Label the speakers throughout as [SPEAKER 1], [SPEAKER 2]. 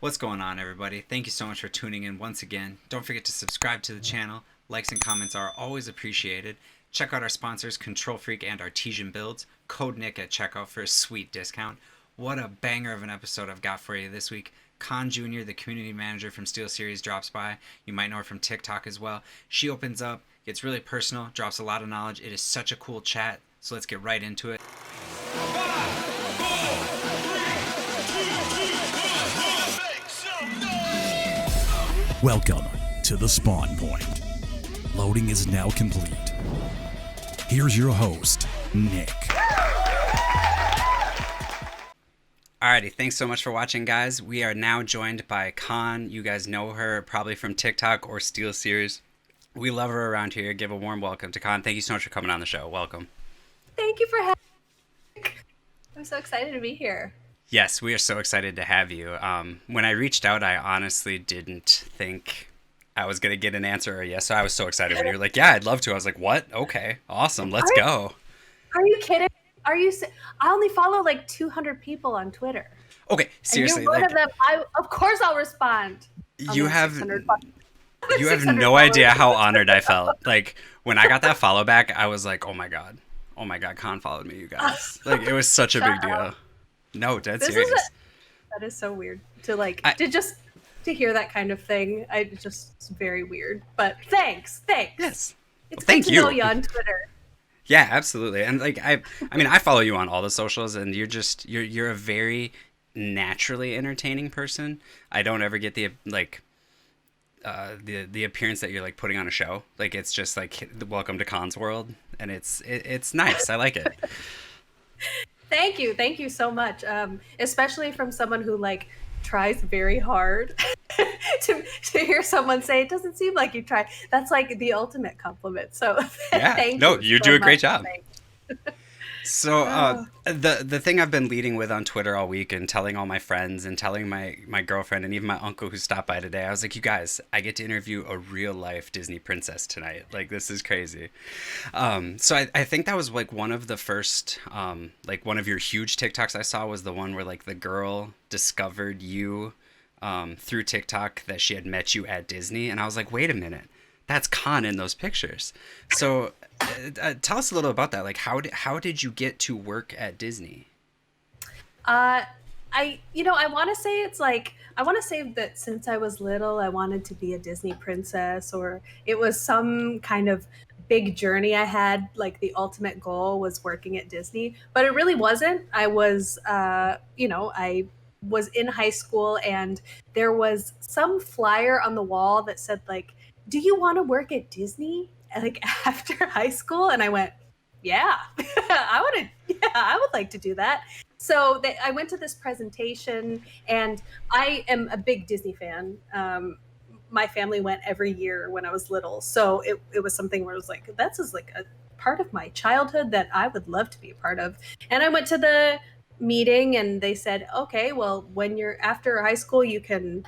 [SPEAKER 1] What's going on, everybody? Thank you so much for tuning in once again. Don't forget to subscribe to the channel. Likes and comments are always appreciated. Check out our sponsors, Control Freak and Artesian Builds. Code Nick at checkout for a sweet discount. What a banger of an episode I've got for you this week. Con Jr., the community manager from Steel Series, drops by. You might know her from TikTok as well. She opens up, gets really personal, drops a lot of knowledge. It is such a cool chat, so let's get right into it.
[SPEAKER 2] Welcome to the spawn point. Loading is now complete. Here's your host, Nick.
[SPEAKER 1] Alrighty, thanks so much for watching, guys. We are now joined by Con. You guys know her probably from TikTok or Steel Series. We love her around here. Give a warm welcome to Con. Thank you so much for coming on the show. Welcome.
[SPEAKER 3] Thank you for having me. I'm so excited to be here.
[SPEAKER 1] Yes, we are so excited to have you. When I reached out, I honestly didn't think I was going to get an answer or yes. So I was so excited when you were like, yeah, I'd love to. I was like, what? Okay, awesome. Let's go.
[SPEAKER 3] Are you kidding? I only follow like 200 people on Twitter.
[SPEAKER 1] Okay, seriously.
[SPEAKER 3] And you're one of them. Of course I'll respond.
[SPEAKER 1] You have no idea how honored I felt. Like when I got that follow back, I was like, oh my God, Con followed me, you guys. Like it was such a big deal. No, dead serious.
[SPEAKER 3] That is so weird to hear that kind of thing. It's very weird. But thanks.
[SPEAKER 1] Yes.
[SPEAKER 3] It's
[SPEAKER 1] thank
[SPEAKER 3] good to know you on Twitter.
[SPEAKER 1] Yeah, absolutely. And like I mean, I follow you on all the socials, and you're a very naturally entertaining person. I don't ever get the the appearance that you're like putting on a show. Like it's just like welcome to Con's world, and it's nice. I like it.
[SPEAKER 3] Thank you so much. Especially from someone who like tries very hard to hear someone say it doesn't seem like you tried. That's like the ultimate compliment. So
[SPEAKER 1] yeah,
[SPEAKER 3] thank
[SPEAKER 1] you
[SPEAKER 3] so
[SPEAKER 1] do a great
[SPEAKER 3] much.
[SPEAKER 1] job. So the thing I've been leading with on Twitter all week and telling all my friends and telling my girlfriend and even my uncle who stopped by today, I was like, you guys, I get to interview a real life Disney princess tonight. Like this is crazy. So I think that was like one of the first like one of your huge TikToks I saw was the one where like the girl discovered you through TikTok that she had met you at Disney, and I was like, wait a minute. That's Con in those pictures. So tell us a little about that. Like, how did you get to work at Disney?
[SPEAKER 3] I want to say that since I was little, I wanted to be a Disney princess, or it was some kind of big journey I had. Like the ultimate goal was working at Disney, but it really wasn't. I was in high school and there was some flyer on the wall that said like, do you want to work at Disney like after high school? And I went, yeah, I would like to do that. So I went to this presentation, and I am a big Disney fan. My family went every year when I was little. So it was something where I was like, this is like a part of my childhood that I would love to be a part of. And I went to the meeting and they said, okay, well, when you're after high school, you can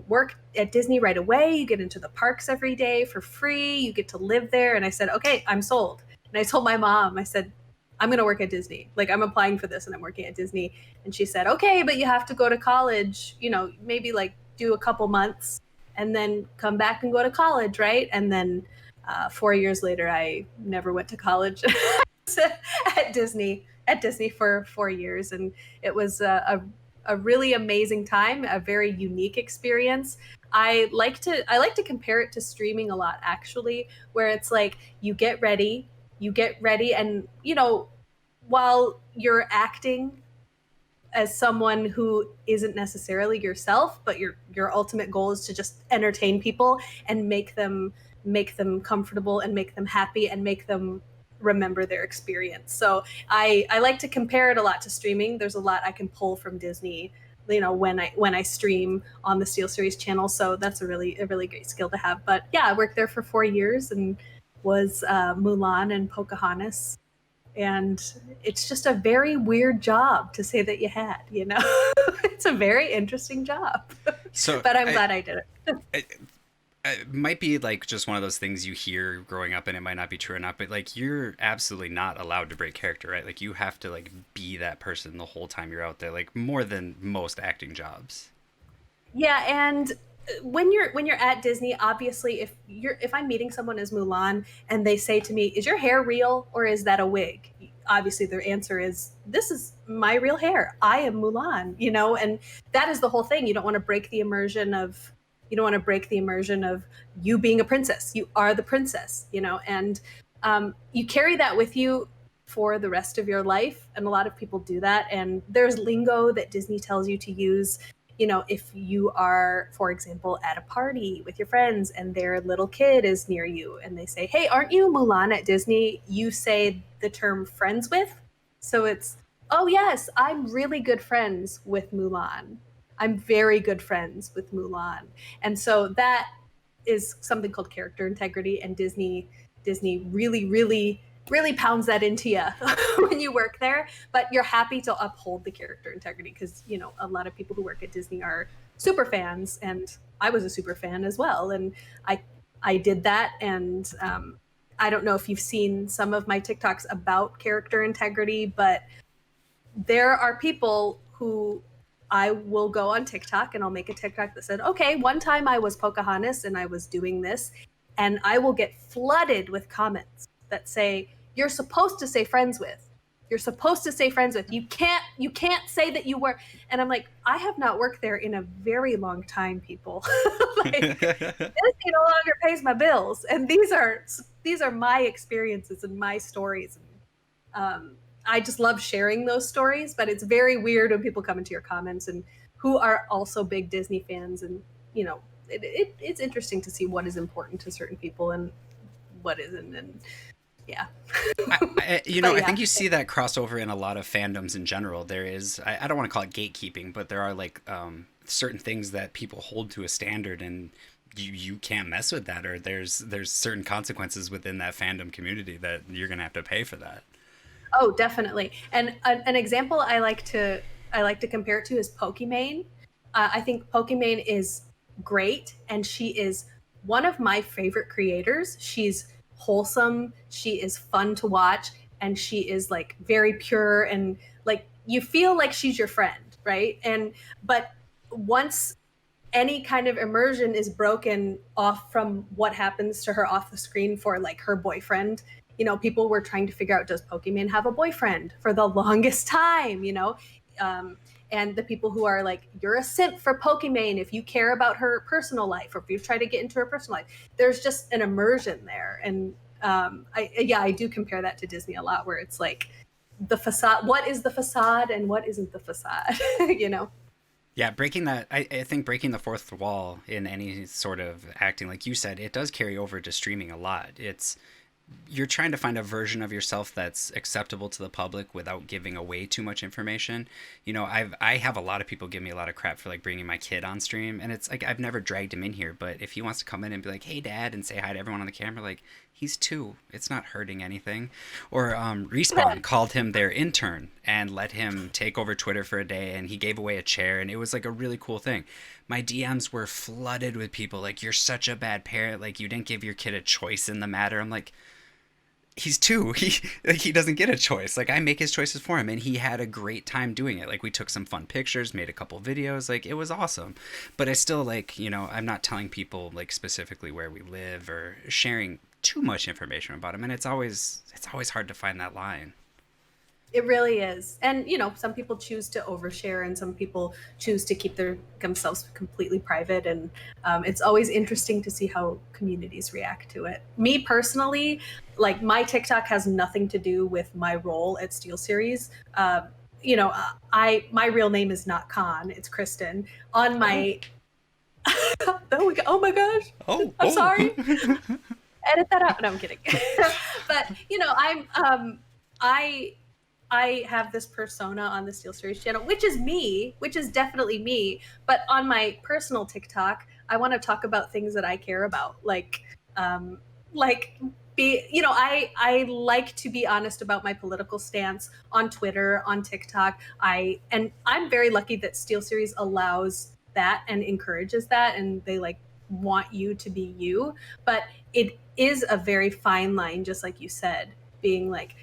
[SPEAKER 3] work at Disney right away. You get into the parks every day for free. You get to live there. And I said, okay, I'm sold. And I told my mom, I said, I'm going to work at Disney. Like I'm applying for this and I'm working at Disney. And she said, okay, but you have to go to college, maybe like do a couple months and then come back and go to college. Right. And then 4 years later, I never went to college at Disney for 4 years. And it was a really amazing time, a very unique experience. I like to compare it to streaming a lot, actually, where it's like you get ready and while you're acting as someone who isn't necessarily yourself, but your ultimate goal is to just entertain people and make them comfortable and make them happy and make them remember their experience. So I like to compare it a lot to streaming. There's a lot I can pull from Disney, when I stream on the Steel Series channel. So that's a really great skill to have. But yeah, I worked there for 4 years and was Mulan and Pocahontas. And it's just a very weird job to say that you had, It's a very interesting job.
[SPEAKER 1] So,
[SPEAKER 3] but I'm glad I did it.
[SPEAKER 1] It might be like just one of those things you hear growing up and it might not be true or not, but like you're absolutely not allowed to break character, right? Like you have to like be that person the whole time you're out there, like more than most acting jobs.
[SPEAKER 3] Yeah, and when you're at Disney, obviously if I'm meeting someone as Mulan and they say to me, "Is your hair real or is that a wig?" Obviously their answer is, "This is my real hair. I am Mulan," and that is the whole thing. You don't want to break the immersion of you being a princess. You are the princess, and you carry that with you for the rest of your life, and a lot of people do that. And there's lingo that Disney tells you to use. If you are, for example, at a party with your friends and their little kid is near you and they say, "Hey, aren't you Mulan at Disney?" You say the term friends with. So it's, "Oh, yes, I'm really good friends with Mulan. I'm very good friends with Mulan." And so that is something called character integrity, and Disney really, really, really pounds that into you when you work there. But you're happy to uphold the character integrity because a lot of people who work at Disney are super fans, and I was a super fan as well, and I I did that. And I don't know if you've seen some of my TikToks about character integrity, but there are people who I will go on TikTok and I'll make a TikTok that said, "Okay, one time I was Pocahontas and I was doing this," and I will get flooded with comments that say, "You're supposed to say friends with. You're supposed to say friends with. You can't say that you were." And I'm like, "I have not worked there in a very long time, people." Like, Disney no longer pays my bills, and these are my experiences and my stories. I just love sharing those stories, but it's very weird when people come into your comments and who are also big Disney fans, and you know, it's interesting to see what is important to certain people and what isn't, and yeah. But
[SPEAKER 1] I
[SPEAKER 3] yeah,
[SPEAKER 1] think you see that crossover in a lot of fandoms in general. There is, I don't want to call it gatekeeping, but there are like certain things that people hold to a standard, and you can't mess with that, or there's certain consequences within that fandom community that you're gonna have to pay for that.
[SPEAKER 3] oh, definitely. And an example I like to compare it to is Pokimane. I think Pokimane is great, and she is one of my favorite creators. She's wholesome, she is fun to watch, and she is like very pure, and like you feel like she's your friend, right? And but once any kind of immersion is broken off from what happens to her off the screen for like her boyfriend. People were trying to figure out, does Pokemon have a boyfriend for the longest time, um, and the people who are like, "You're a simp for Pokimane if you care about her personal life, or if you try to get into her personal life." There's just an immersion there. And I do compare that to Disney a lot, where it's like the facade, what is the facade and what isn't the facade.
[SPEAKER 1] Yeah, breaking that, I think breaking the fourth wall in any sort of acting, like you said, it does carry over to streaming a lot. It's you're trying to find a version of yourself that's acceptable to the public without giving away too much information. I have a lot of people give me a lot of crap for like bringing my kid on stream, and it's like I've never dragged him in here, but if he wants to come in and be like, "Hey, Dad," and say hi to everyone on the camera, like he's 2, it's not hurting anything. Or Respawn called him their intern and let him take over Twitter for a day, and he gave away a chair, and it was like a really cool thing. My DMs were flooded with people like, "You're such a bad parent, like you didn't give your kid a choice in the matter." I'm like, he's 2. He doesn't get a choice. Like I make his choices for him, and he had a great time doing it. Like we took some fun pictures, made a couple videos, like it was awesome. But I still like, I'm not telling people like specifically where we live or sharing too much information about him, and it's always hard to find that line.
[SPEAKER 3] It really is. And, some people choose to overshare and some people choose to keep themselves completely private. And it's always interesting to see how communities react to it. Me personally, like my TikTok has nothing to do with my role at SteelSeries. My real name is not Khan, it's Kristen. On
[SPEAKER 1] Oh,
[SPEAKER 3] my, oh my gosh,
[SPEAKER 1] oh,
[SPEAKER 3] I'm
[SPEAKER 1] oh.
[SPEAKER 3] sorry. Edit that out. No, I'm kidding. But, I I have this persona on the Steel Series channel, which is me, which is definitely me. But on my personal TikTok, I want to talk about things that I care about, um, like I like to be honest about my political stance on Twitter, on TikTok. I'm very lucky that Steel Series allows that and encourages that, and they like want you to be you. But it is a very fine line, just like you said, being like,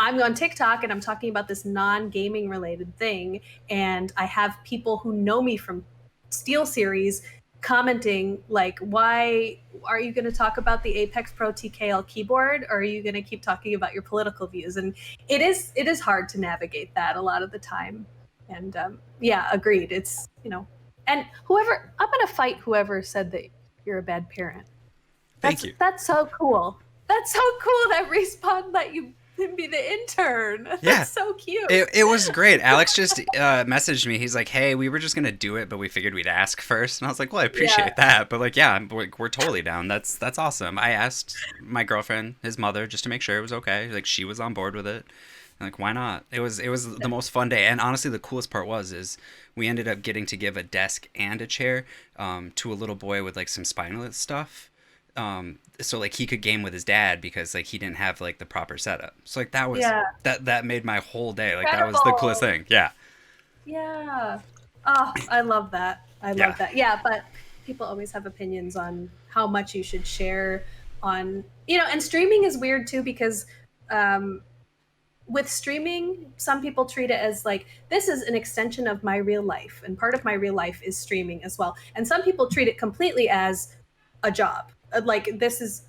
[SPEAKER 3] I'm on TikTok and I'm talking about this non-gaming related thing, and I have people who know me from Steel series commenting like, why are you going to talk about the Apex Pro TKL keyboard, or are you going to keep talking about your political views? And it is hard to navigate that a lot of the time. And yeah, agreed. It's, and whoever, I'm going to fight whoever said that you're a bad parent.
[SPEAKER 1] Thank you.
[SPEAKER 3] That's so cool. That's so cool that Respawn let you be the intern. That's
[SPEAKER 1] Yeah.
[SPEAKER 3] so cute.
[SPEAKER 1] It was great. Alex just messaged me. He's like, "Hey, we were just gonna do it, but we figured we'd ask first." And I was like, "Well, I appreciate that, but like, yeah, we're totally down. That's awesome." I asked my girlfriend, his mother, just to make sure it was okay. Like, she was on board with it. Like, why not? It was the most fun day. And honestly, the coolest part is we ended up getting to give a desk and a chair to a little boy with like some spinal stuff. So like he could game with his dad because like he didn't have like the proper setup. So like that was that made my whole day. Like that was the coolest thing. Yeah.
[SPEAKER 3] Yeah. Oh, I love that. I love that. Yeah, but people always have opinions on how much you should share on, and streaming is weird too, because with streaming, some people treat it as like, this is an extension of my real life, and part of my real life is streaming as well. And some people treat it completely as a job. Like, this is,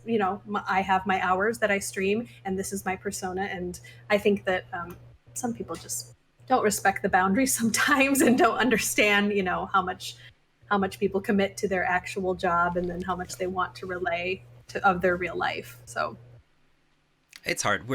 [SPEAKER 3] I have my hours that I stream, and this is my persona. And I think that some people just don't respect the boundaries sometimes and don't understand, how much people commit to their actual job, and then how much they want to relay of their real life. So
[SPEAKER 1] it's hard.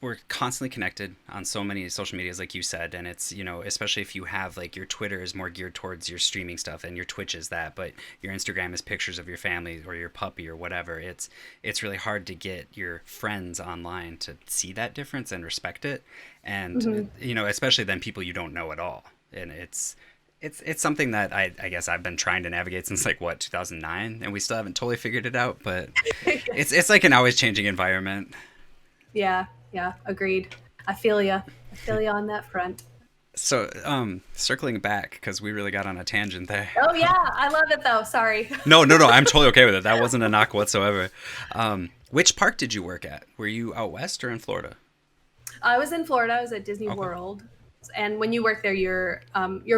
[SPEAKER 1] We're constantly connected on so many social medias, like you said, and it's, especially if you have like your Twitter is more geared towards your streaming stuff, and your Twitch is that, but your Instagram is pictures of your family or your puppy or whatever. It's really hard to get your friends online to see that difference and respect it, and especially then people you don't know at all. And it's something that I guess I've been trying to navigate since like 2009, and we still haven't totally figured it out, but it's like an always changing environment.
[SPEAKER 3] Yeah, agreed. I feel ya on that front.
[SPEAKER 1] So, circling back, because we really got on a tangent there.
[SPEAKER 3] Oh yeah, I love it though. Sorry.
[SPEAKER 1] No, I'm totally okay with it. That wasn't a knock whatsoever. Which park did you work at? Were you out west or in Florida?
[SPEAKER 3] I was in Florida. I was at Disney World. And when you work there, you're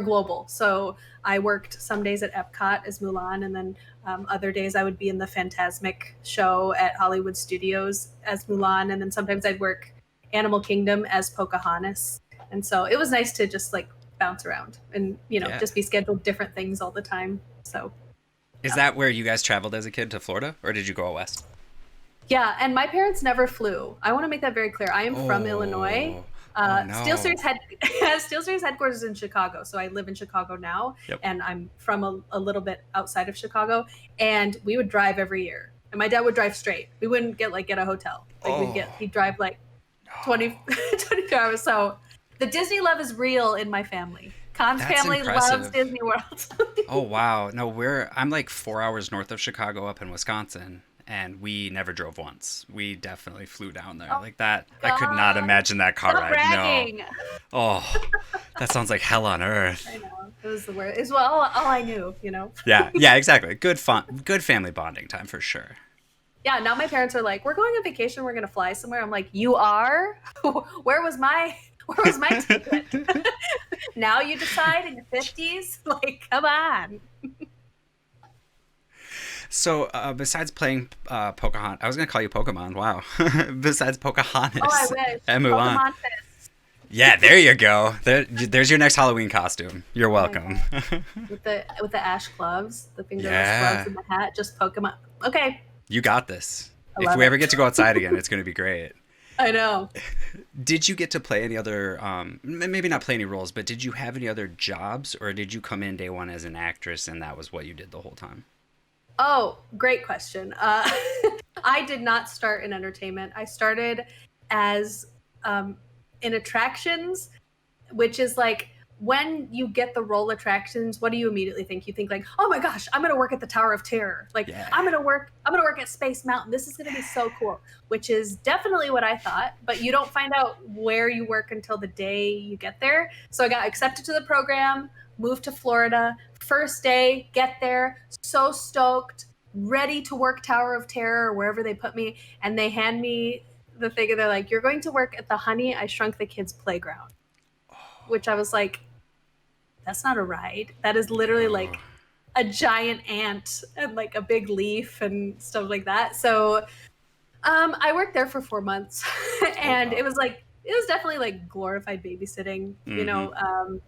[SPEAKER 3] global. So I worked some days at Epcot as Mulan, and then other days I would be in the Fantasmic show at Hollywood Studios as Mulan, and then sometimes I'd work Animal Kingdom as Pocahontas. And so it was nice to just like bounce around and just be scheduled different things all the time. So
[SPEAKER 1] is that where you guys traveled as a kid to Florida, or did you go out west?
[SPEAKER 3] Yeah, and my parents never flew. I want to make that very clear. I am from Illinois.
[SPEAKER 1] No.
[SPEAKER 3] Steel Series headquarters is in Chicago, so I live in Chicago now, and I'm from a little bit outside of Chicago, and we would drive every year, and my dad would drive straight. We wouldn't get a hotel. He'd drive like 22 hours. So the Disney love is real in my family. Khan's family
[SPEAKER 1] impressive.
[SPEAKER 3] loves Disney World.
[SPEAKER 1] Oh wow, no, I'm like 4 hours north of Chicago, up in Wisconsin. And we never drove once. We definitely flew down there like that.
[SPEAKER 3] God.
[SPEAKER 1] I could not imagine that car ride.
[SPEAKER 3] Bragging.
[SPEAKER 1] No. Oh, that sounds like hell on earth.
[SPEAKER 3] I know. It was the worst. It's all I knew,
[SPEAKER 1] Yeah, exactly. Good family bonding time for sure.
[SPEAKER 3] Yeah, now my parents are like, we're going on vacation. We're going to fly somewhere. I'm like, you are? Where was my ticket? Now you decide in your 50s? Like, come on.
[SPEAKER 1] So, besides playing Pocahontas, I was going to call you Pokemon. Wow. Besides Pocahontas
[SPEAKER 3] I wish.
[SPEAKER 1] and Mulan.
[SPEAKER 3] Pocahontas.
[SPEAKER 1] Yeah, there you go. There's your next Halloween costume. You're welcome.
[SPEAKER 3] With the ash gloves, the fingerless gloves and the hat, just Pokemon. Okay.
[SPEAKER 1] You got this. If we ever get to go outside again, it's going to be great.
[SPEAKER 3] I know.
[SPEAKER 1] Did you get to play any other, maybe not play any roles, but did you have any other jobs, or did you come in day one as an actress and that was what you did the whole time?
[SPEAKER 3] Oh, great question. I did not start in entertainment. I started as in attractions, which is like, when you get the role attractions, what do you immediately think? You think like, oh my gosh, I'm gonna work at the Tower of Terror. Like, I'm gonna work at Space Mountain. This is gonna be so cool. Which is definitely what I thought, but you don't find out where you work until the day you get there. So I got accepted to the program, moved to Florida. First day, get there, so stoked, ready to work Tower of Terror or wherever they put me, and they hand me the thing, and they're like, you're going to work at the Honey, I Shrunk the Kids playground. Which I was like, that's not a ride. That is literally
[SPEAKER 1] Oh.
[SPEAKER 3] like a giant ant and like a big leaf and stuff like that. So I worked there for 4 months,
[SPEAKER 1] Oh
[SPEAKER 3] and
[SPEAKER 1] wow.
[SPEAKER 3] it was definitely like glorified babysitting, you
[SPEAKER 1] Mm-hmm.
[SPEAKER 3] know.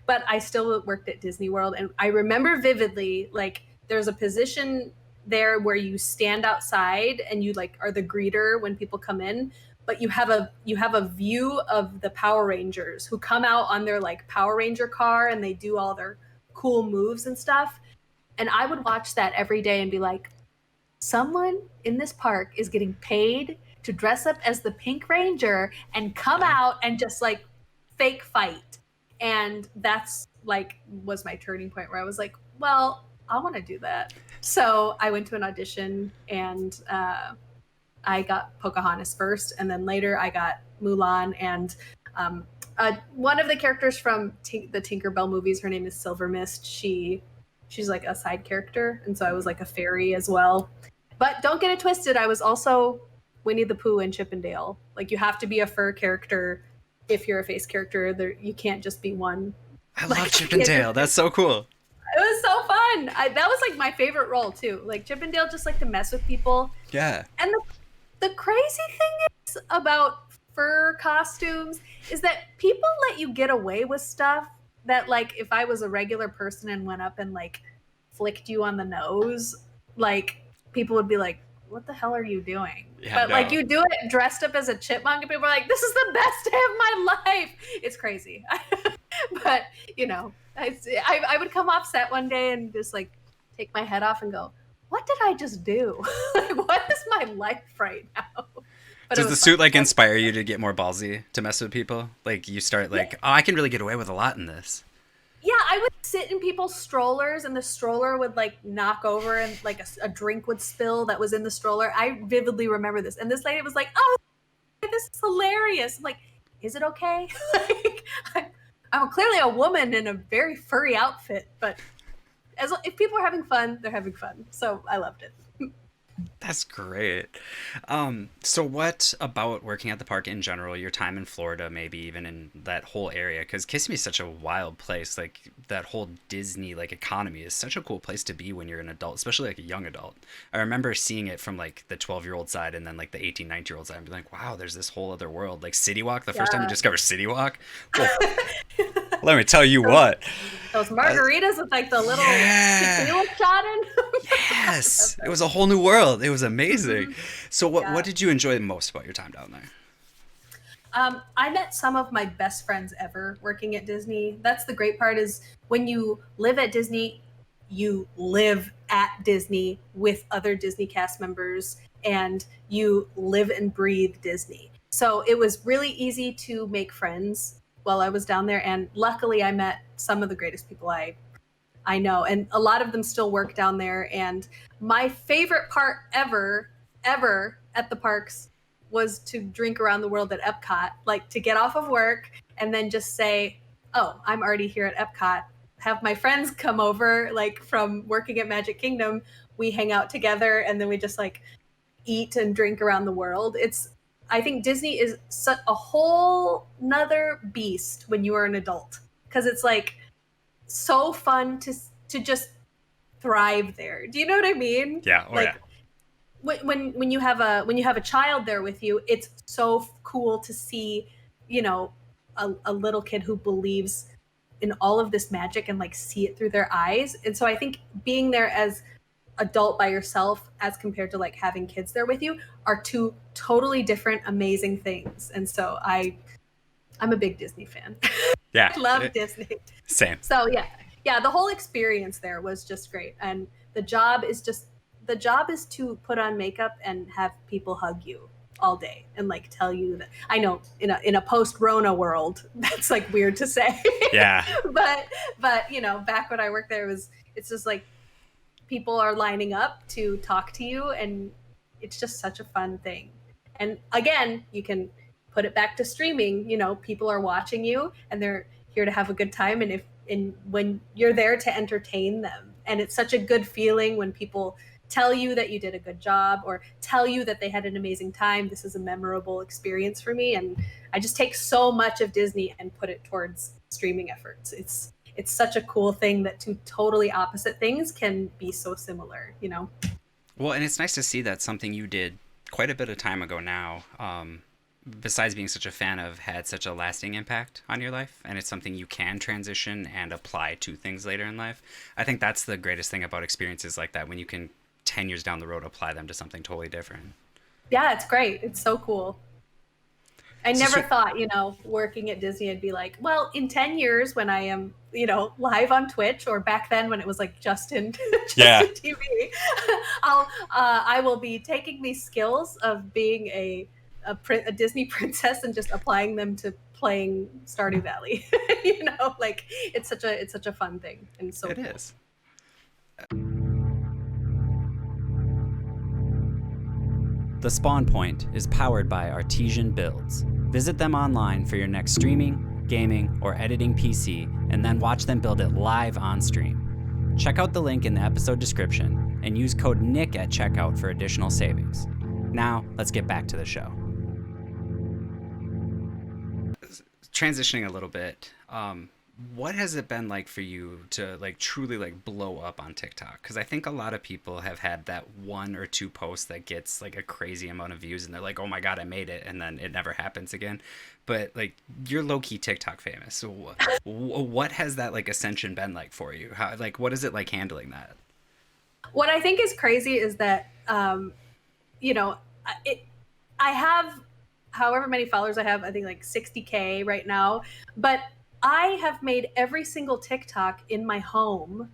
[SPEAKER 3] But I still worked at Disney World, and I remember vividly like there's a position there where you stand outside and you like are the greeter when people come in, but you have a view of the Power Rangers who come out on their like Power Ranger car and they do all their cool moves and stuff. And I would watch that every day and be like, someone in this park is getting paid to dress up as the Pink Ranger and come
[SPEAKER 1] Yeah.
[SPEAKER 3] out and just like fake fight. And that's like was my turning point where I was like, well, I want to do that. So I went to an audition and I got Pocahontas first, and then later I got Mulan. And one of the characters from the Tinkerbell movies, her name is Silver Mist. She's like a side character, and so I was like a fairy as well. But don't get it twisted. I was also Winnie the Pooh and Chippendale. Like you have to be a fur character if you're a face character. There, you can't just be one.
[SPEAKER 1] I love
[SPEAKER 3] Like
[SPEAKER 1] Chip and Dale. That's so cool.
[SPEAKER 3] it was so fun. That was like my favorite role too. Like Chippendale just like to mess with people.
[SPEAKER 1] Yeah.
[SPEAKER 3] And the crazy thing is about fur costumes is that people let you get away with stuff that like if I was a regular person and went up and like flicked you on the nose, like people would be like, what the hell are you doing?
[SPEAKER 1] Yeah.
[SPEAKER 3] But like
[SPEAKER 1] No.
[SPEAKER 3] you do it dressed up as a chipmunk and people are like, this is the best day of my life. It's crazy. But you know, I would come off set one day and just like take my head off and go, what did I just do? Like, what is my life right now? But it
[SPEAKER 1] Does the
[SPEAKER 3] was fun.
[SPEAKER 1] suit like inspire you to get more ballsy to mess with people? Like you start
[SPEAKER 3] Yeah,
[SPEAKER 1] like, oh, I can really get away with a lot in this.
[SPEAKER 3] yeah, I would sit in people's strollers and the stroller would like knock over and like a drink would spill that was in the stroller. I vividly remember this. And this lady was like, oh, this is hilarious. I'm like, is it okay? Like, I'm clearly a woman in a very furry outfit, but if people are having fun, they're having fun. So I loved it.
[SPEAKER 1] That's great. So what about working at the park in general, your time in Florida, maybe even in that whole area? Because Kissimmee is such a wild place. Like that whole Disney like economy is such a cool place to be when you're an adult, especially like a young adult. I remember seeing it from like the 12-year-old side and then like the 18, 19-year-old side and be like, wow, there's this whole other world. Like City Walk, the first time you
[SPEAKER 3] Yeah.
[SPEAKER 1] discover City Walk, well, let me tell you what.
[SPEAKER 3] Those
[SPEAKER 1] Uh,
[SPEAKER 3] margaritas with like the little
[SPEAKER 1] yeah.
[SPEAKER 3] tequila shot in.
[SPEAKER 1] Yes, it was a whole new world. It was amazing.
[SPEAKER 3] Mhm.
[SPEAKER 1] So, what
[SPEAKER 3] Yeah.
[SPEAKER 1] did you enjoy most about your time down there?
[SPEAKER 3] I met some of my best friends ever working at Disney. That's the great part is when you live at Disney, you live at Disney with other Disney cast members and you live and breathe Disney. So it was really easy to make friends while I was down there. And luckily, I met some of the greatest people I know, and a lot of them still work down there. And my favorite part ever at the parks was to drink around the world at Epcot, like to get off of work and then just say, "Oh, I'm already here at Epcot." Have my friends come over, like from working at Magic Kingdom. We hang out together, and then we just like eat and drink around the world. I think Disney is a whole nother beast when you are an adult because it's like so fun to just thrive there. Do you know what I mean?
[SPEAKER 1] Yeah. Oh yeah.
[SPEAKER 3] Like when you have a child there with you, it's so cool to see, you know, a little kid who believes in all of this magic and like see it through their eyes. And so I think being there as adult by yourself as compared to like having kids there with you are two totally different amazing things. And so I'm a big Disney fan.
[SPEAKER 1] Yeah.
[SPEAKER 3] I love Disney.
[SPEAKER 1] Same.
[SPEAKER 3] So yeah, the whole experience there was just great. And the job is to put on makeup and have people hug you all day and like tell you that. I know in a post Rona world that's like weird to say.
[SPEAKER 1] Yeah.
[SPEAKER 3] but you know, back when I worked there it's just like people are lining up to talk to you and it's just such a fun thing. And again, you can put it back to streaming, you know, people are watching you and they're here to have a good time and when you're there to entertain them. And it's such a good feeling when people tell you that you did a good job or tell you that they had an amazing time. This is a memorable experience for me and I just take so much of Disney and put it towards streaming efforts. it's such a cool thing that two totally opposite things can be so similar, you know?
[SPEAKER 1] Well, and it's nice to see that something you did quite a bit of time ago now, besides being such a fan of, had such a lasting impact on your life, and it's something you can transition and apply to things later in life. I think that's the greatest thing about experiences like that, when you can 10 years down the road apply them to something totally different.
[SPEAKER 3] Yeah, it's great. It's so cool. I
[SPEAKER 1] So,
[SPEAKER 3] never thought, you know, working at Disney, I'd be like, well, in 10 years when I am, you know, live on Twitch, or back then when it was like Justin,
[SPEAKER 1] yeah,
[SPEAKER 3] Justin TV, I will be taking these skills of being a Disney princess and just applying them to playing Stardew Valley. You know, like it's such a fun thing and so
[SPEAKER 1] it
[SPEAKER 3] cool.
[SPEAKER 1] is. The Spawn Point is powered by Artesian Builds. Visit them online for your next streaming, gaming, or editing PC, and then watch them build it live on stream. Check out the link in the episode description and use code NICK at checkout for additional savings. Now, let's get back to the show. Transitioning a little bit, what has it been like for you to like truly like blow up on TikTok? Because I think a lot of people have had that one or two posts that gets like a crazy amount of views and they're like, oh my god, I made it, and then it never happens again. But like, you're low-key TikTok famous, so what has that like ascension been like for you? How, like, what is it like handling that?
[SPEAKER 3] What I think is crazy is that, you know, I have however many followers I have, I think like 60K right now, but I have made every single TikTok in my home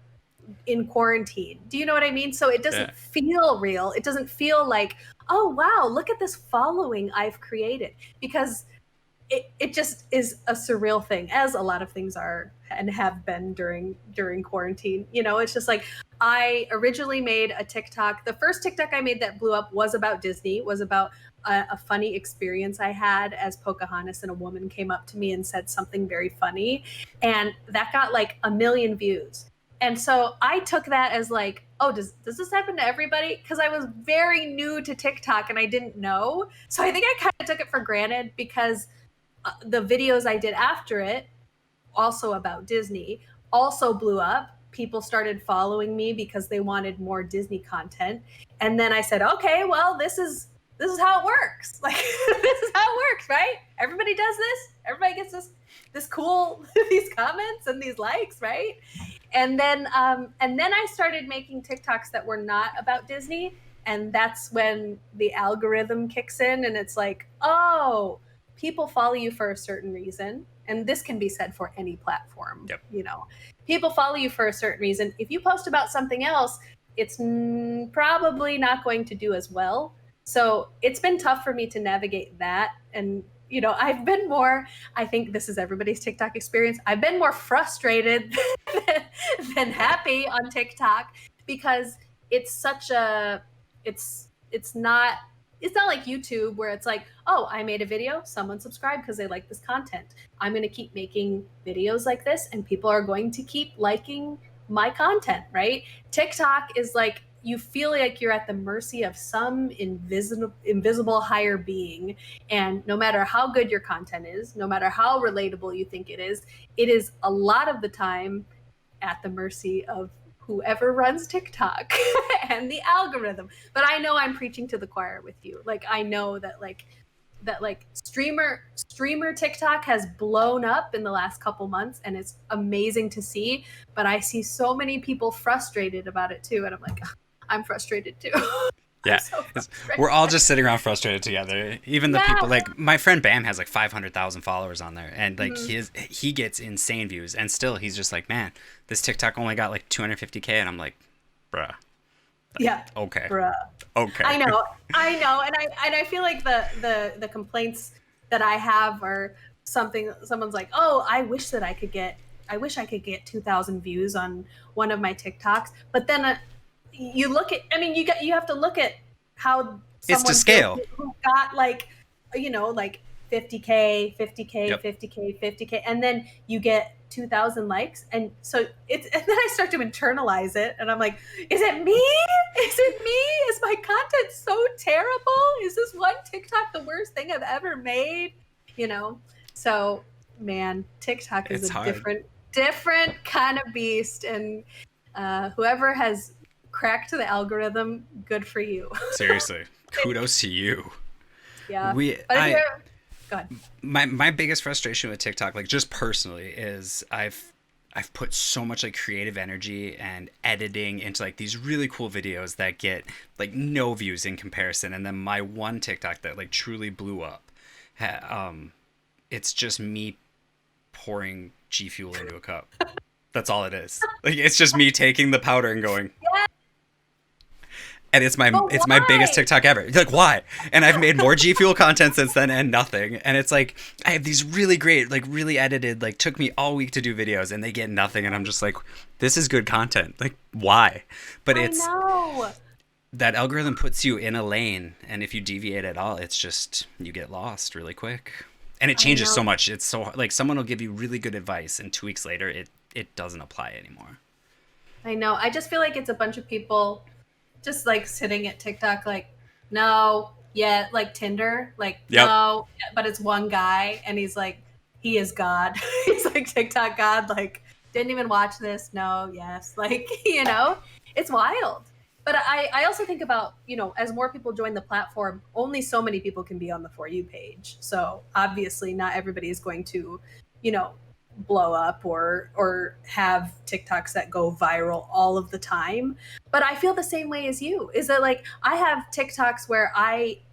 [SPEAKER 3] in quarantine. Do you know what I mean? So it doesn't feel real. It doesn't feel like, oh, wow, look at this following I've created, because it just is a surreal thing, as a lot of things are and have been during quarantine. You know, it's just like, I originally made a TikTok. The first TikTok I made that blew up was about Disney, was about a funny experience I had as Pocahontas, and a woman came up to me and said something very funny, and that got like 1 million views. And so I took that as like, oh, does this happen to everybody? Because I was very new to TikTok and I didn't know. So I think I kind of took it for granted, because the videos I did after it, also about Disney, also blew up. People started following me because they wanted more Disney content. And then I said, okay, well, this is how it works. Like, this is how it works, right? Everybody does this. Everybody gets this cool, these comments and these likes, right? And then I started making TikToks that were not about Disney. And that's when the algorithm kicks in, and it's like, oh, people follow you for a certain reason. And this can be said for any platform.
[SPEAKER 1] Yep.
[SPEAKER 3] You know, people follow you for a certain reason. If you post about something else, it's probably not going to do as well. So it's been tough for me to navigate that. And, you know, I've been more, I think this is everybody's TikTok experience, I've been more frustrated than happy on TikTok, because it's such a, it's not like YouTube, where it's like, oh, I made a video, someone subscribed because they like this content. I'm going to keep making videos like this, and people are going to keep liking my content, right? TikTok is like, you feel like you're at the mercy of some invisible higher being. And no matter how good your content is, no matter how relatable you think it is a lot of the time at the mercy of whoever runs TikTok and the algorithm. But I know I'm preaching to the choir with you. Like, I know that streamer TikTok has blown up in the last couple months, and it's amazing to see. But I see so many people frustrated about it too, and I'm like, I'm frustrated too.
[SPEAKER 1] Yeah,
[SPEAKER 3] so
[SPEAKER 1] we're all just sitting around frustrated together. Even the people, like my friend Bam has like 500,000 followers on there, and like he gets insane views, and still he's just like, man, this TikTok only got like 250K, and I'm like, bruh. Like,
[SPEAKER 3] yeah.
[SPEAKER 1] Okay.
[SPEAKER 3] Bruh.
[SPEAKER 1] Okay.
[SPEAKER 3] I know, and I feel like the complaints that I have are someone's like, oh, I wish I could get 2,000 views on one of my TikToks, but then you look at, I mean, you have to look at how
[SPEAKER 1] it's to scale.
[SPEAKER 3] Who got like, you know, like 50K,
[SPEAKER 1] Yep.
[SPEAKER 3] 50K, and then you get 2,000 likes, and so and then I start to internalize it, and I'm like, is it me? Is my content so terrible? Is this one TikTok the worst thing I've ever made? You know, so man, TikTok is
[SPEAKER 1] It's hard.
[SPEAKER 3] different kind of beast, and whoever has cracked the algorithm, good for you.
[SPEAKER 1] Seriously, kudos to you.
[SPEAKER 3] Yeah,
[SPEAKER 1] We
[SPEAKER 3] but if
[SPEAKER 1] I
[SPEAKER 3] you're, go ahead.
[SPEAKER 1] my biggest frustration with TikTok, like just personally, is I've put so much like creative energy and editing into like these really cool videos that get like no views in comparison, and then my one TikTok that like truly blew up, it's just me pouring G Fuel into a cup. That's all it is. Like it's just me taking the powder and going,
[SPEAKER 3] Yeah,
[SPEAKER 1] and
[SPEAKER 3] but
[SPEAKER 1] it's my biggest
[SPEAKER 3] why?
[SPEAKER 1] TikTok ever. Like why? And I've made more G Fuel content since then and nothing. And it's like I have these really great, like really edited, like took me all week to do videos and they get nothing. And I'm just like, this is good content. Like why? But
[SPEAKER 3] I
[SPEAKER 1] it's
[SPEAKER 3] know.
[SPEAKER 1] that algorithm puts you in a lane, and if you deviate at all, it's just you get lost really quick. And it
[SPEAKER 3] I
[SPEAKER 1] changes so
[SPEAKER 3] know.
[SPEAKER 1] much. It's so like someone will give you really good advice, and 2 weeks later, it doesn't apply anymore.
[SPEAKER 3] I know. I just feel like it's a bunch of people just like sitting at TikTok, like, no, yeah, like Tinder, like,
[SPEAKER 1] Yep.
[SPEAKER 3] no, yeah, but it's one guy and he's like, he is God. He's like TikTok God, like, didn't even watch this. No, yes. Like, it's wild. But I also think about, as more people join the platform, only so many people can be on the For You page. So obviously, not everybody is going to, you know, blow up or have TikToks that go viral all of the time. But I feel the same way as you. Is that like I have TikToks where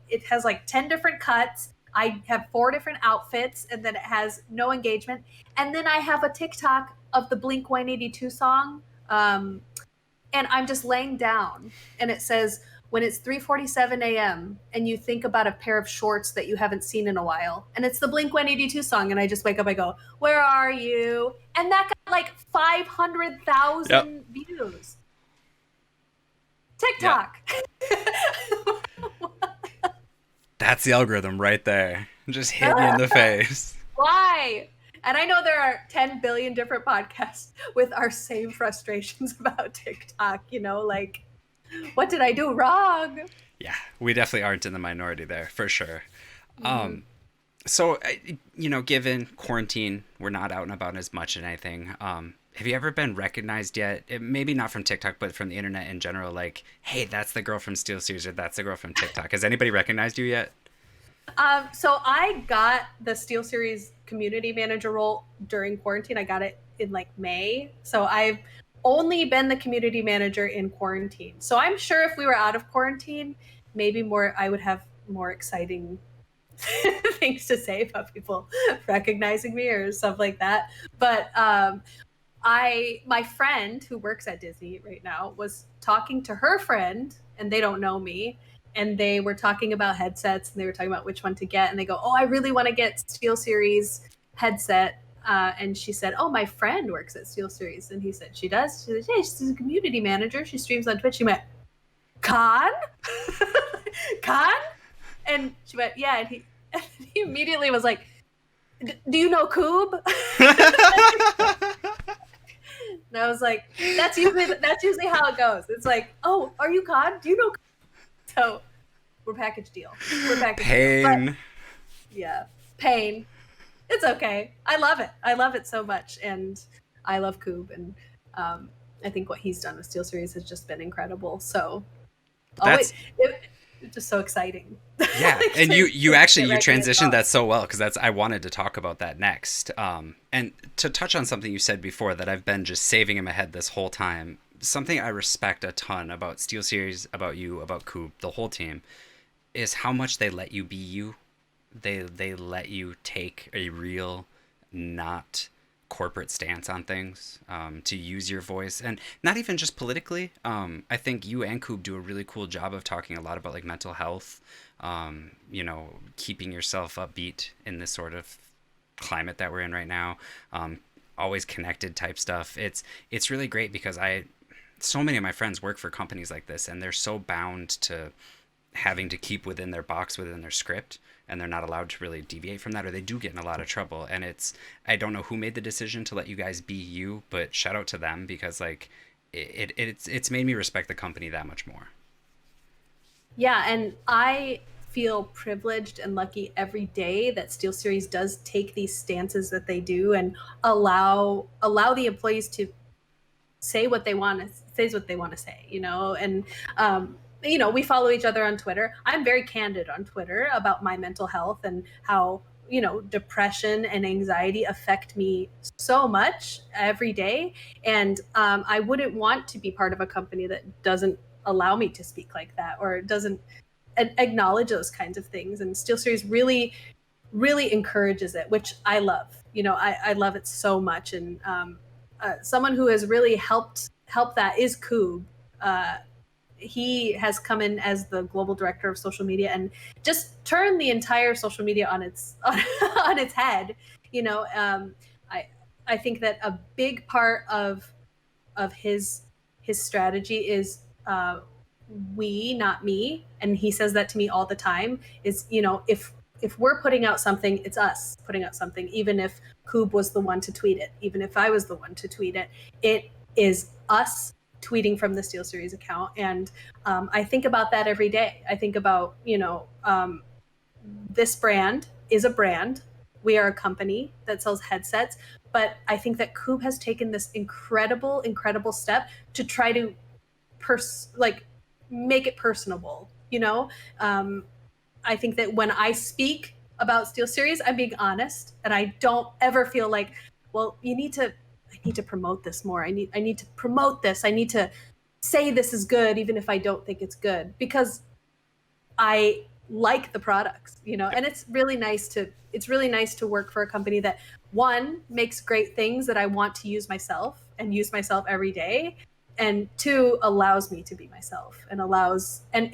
[SPEAKER 3] it has like 10 different cuts. I have 4 different outfits and then it has no engagement. And then I have a TikTok of the Blink 182 song. And I'm just laying down and it says when it's 3:47 a.m. and you think about a pair of shorts that you haven't seen in a while, and it's the Blink 182 song, and I just wake up, I go, "Where are you?" And that got like
[SPEAKER 1] Yep.
[SPEAKER 3] 500,000 views.
[SPEAKER 1] Yep.
[SPEAKER 3] TikTok.
[SPEAKER 1] That's the algorithm right there. Just hit me in the face.
[SPEAKER 3] Why? And I know there are 10 billion different podcasts with our same frustrations about TikTok, like, what did I do wrong?
[SPEAKER 1] Yeah, we definitely aren't in the minority there for sure.
[SPEAKER 3] Mm-hmm.
[SPEAKER 1] So, given quarantine, we're not out and about as much and anything. Have you ever been recognized yet? Maybe not from TikTok, but from the internet in general. Like, hey, that's the girl from SteelSeries, or that's the girl from TikTok. Has anybody recognized you yet?
[SPEAKER 3] So I got the SteelSeries community manager role during quarantine. I got it in like May. So I've only been the community manager in quarantine. So I'm sure if we were out of quarantine, maybe I would have more exciting things to say about people recognizing me or stuff like that. But my friend who works at Disney right now was talking to her friend, and they don't know me, and they were talking about headsets, and they were talking about which one to get, and they go, "Oh, I really want to get SteelSeries headset." And she said, "Oh, my friend works at SteelSeries," and he said, "She does." She said, "Hey, she's a community manager. She streams on Twitch." She went, "Con, Con," and she went, "Yeah," and he, and he immediately was like, "Do you know Coob?" And I was like, that's usually how it goes. It's like, "Oh, are you Con? Do you know?" So we're package deal. We're package deal. But
[SPEAKER 1] Pain.
[SPEAKER 3] yeah, pain. It's okay. I love it. I love it so much, and I love Coob, and I think what he's done with Steel Series has just been incredible. So, oh wait,
[SPEAKER 1] That's
[SPEAKER 3] it's just so exciting.
[SPEAKER 1] Yeah,
[SPEAKER 3] Like,
[SPEAKER 1] and
[SPEAKER 3] to
[SPEAKER 1] you actually
[SPEAKER 3] get
[SPEAKER 1] you
[SPEAKER 3] recognized.
[SPEAKER 1] transitioned that so well, because that's I wanted to talk about that next. And to touch on something you said before that I've been just saving in my head this whole time. Something I respect a ton about SteelSeries, about you, about Coop, the whole team, is how much they let you be you. They let you take a real, not corporate stance on things, to use your voice, and not even just politically. I think you and Coop do a really cool job of talking a lot about like mental health, keeping yourself upbeat in this sort of climate that we're in right now. Always connected type stuff. It's really great because so many of my friends work for companies like this, and they're so bound to having to keep within their box, within their script, and they're not allowed to really deviate from that, or they do get in a lot of trouble. And I don't know who made the decision to let you guys be you, but shout out to them, because like it's made me respect the company that much more.
[SPEAKER 3] Yeah, and I feel privileged and lucky every day that SteelSeries does take these stances that they do and allow the employees to say what they want to say, and we follow each other on Twitter. I'm very candid on Twitter about my mental health and how depression and anxiety affect me so much every day, and I wouldn't want to be part of a company that doesn't allow me to speak like that or doesn't acknowledge those kinds of things. And SteelSeries really encourages it, which I love. I love it so much. And someone who has really helped that is Koob. He has come in as the global director of social media and just turned the entire social media on its on its head. I think that a big part of his strategy is we, not me, and he says that to me all the time. Is if we're putting out something, it's us putting out something. Even if Koob was the one to tweet it, even if I was the one to tweet it, it is us tweeting from the SteelSeries account. And I think about that every day. I think about this brand is a brand. We are a company that sells headsets, but I think that Koob has taken this incredible step to try to make it personable. I think that when I speak about SteelSeries, I'm being honest, and I don't ever feel like, well, I need to promote this more. I need to promote this. I need to say this is good, even if I don't think it's good, because I like the products, and it's really nice to work for a company that, one, makes great things that I want to use myself and use myself every day, and two, allows me to be myself and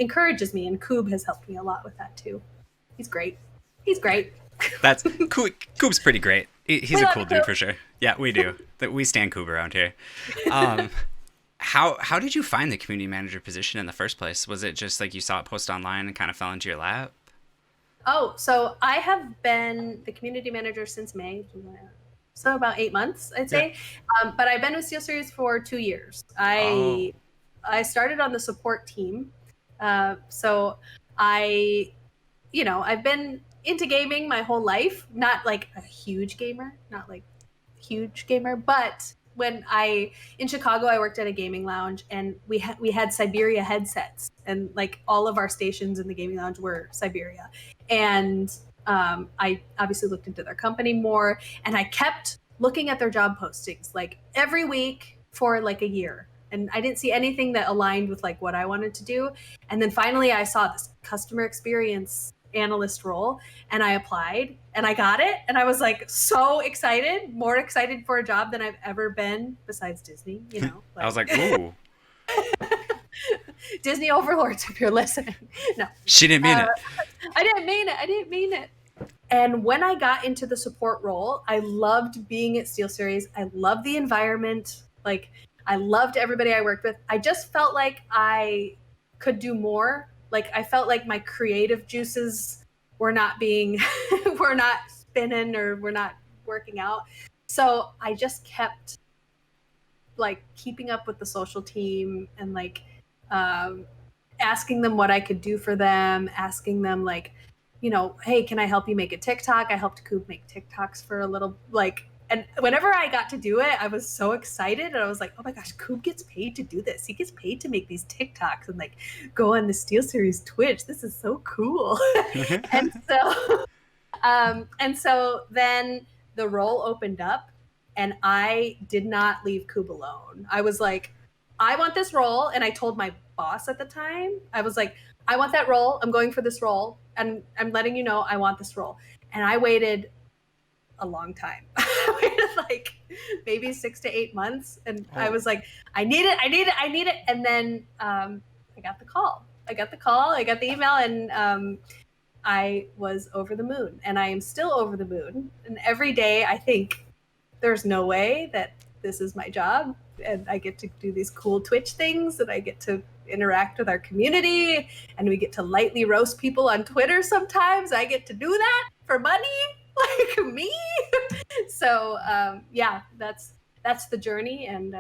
[SPEAKER 3] encourages me. And Koob has helped me a lot with that too. He's great.
[SPEAKER 1] That's Koob's pretty great. He's a cool dude for sure. Yeah, we do. We stand Koob around here. How did you find the community manager position in the first place? Was it just like you saw it posted online and kind of fell into your lap?
[SPEAKER 3] Oh, so I have been the community manager since May. So about 8 months, I'd say. Yeah. But I've been with SteelSeries for 2 years. I started on the support team. So I've been into gaming my whole life. Not like a huge gamer, but in Chicago, I worked at a gaming lounge, and we had Siberia headsets, and like all of our stations in the gaming lounge were Siberia. And I obviously looked into their company more, and I kept looking at their job postings like every week for like a year. And I didn't see anything that aligned with like what I wanted to do. And then finally I saw this customer experience analyst role, and I applied and I got it. And I was like so excited, more excited for a job than I've ever been besides Disney,
[SPEAKER 1] I was like, ooh.
[SPEAKER 3] Disney overlords, if you're listening. No.
[SPEAKER 1] She didn't mean it.
[SPEAKER 3] I didn't mean it. And when I got into the support role, I loved being at SteelSeries. I loved the environment. Like, I loved everybody I worked with. I just felt like I could do more. Like, I felt like my creative juices were not spinning, or were not working out. So I just kept like keeping up with the social team and like asking them what I could do for them, asking them like, hey, can I help you make a TikTok? I helped Koob make TikToks for a little, and whenever I got to do it, I was so excited. And I was like, oh my gosh, Koob gets paid to do this. He gets paid to make these TikToks and like go on the SteelSeries Twitch. This is so cool. And so then the role opened up, and I did not leave Koob alone. I was like, I want this role. And I told my boss at the time, I was like, I want that role. I'm going for this role. And I'm letting you know I want this role. And I waited a long time. I waited like maybe 6 to 8 months. And I was like, I need it. And then I got the call. I got the email, and I was over the moon. And I am still over the moon. And every day I think there's no way that this is my job. And I get to do these cool Twitch things, and I get to interact with our community, and we get to lightly roast people on Twitter sometimes. I get to do that for money, like me. So yeah, that's the journey, and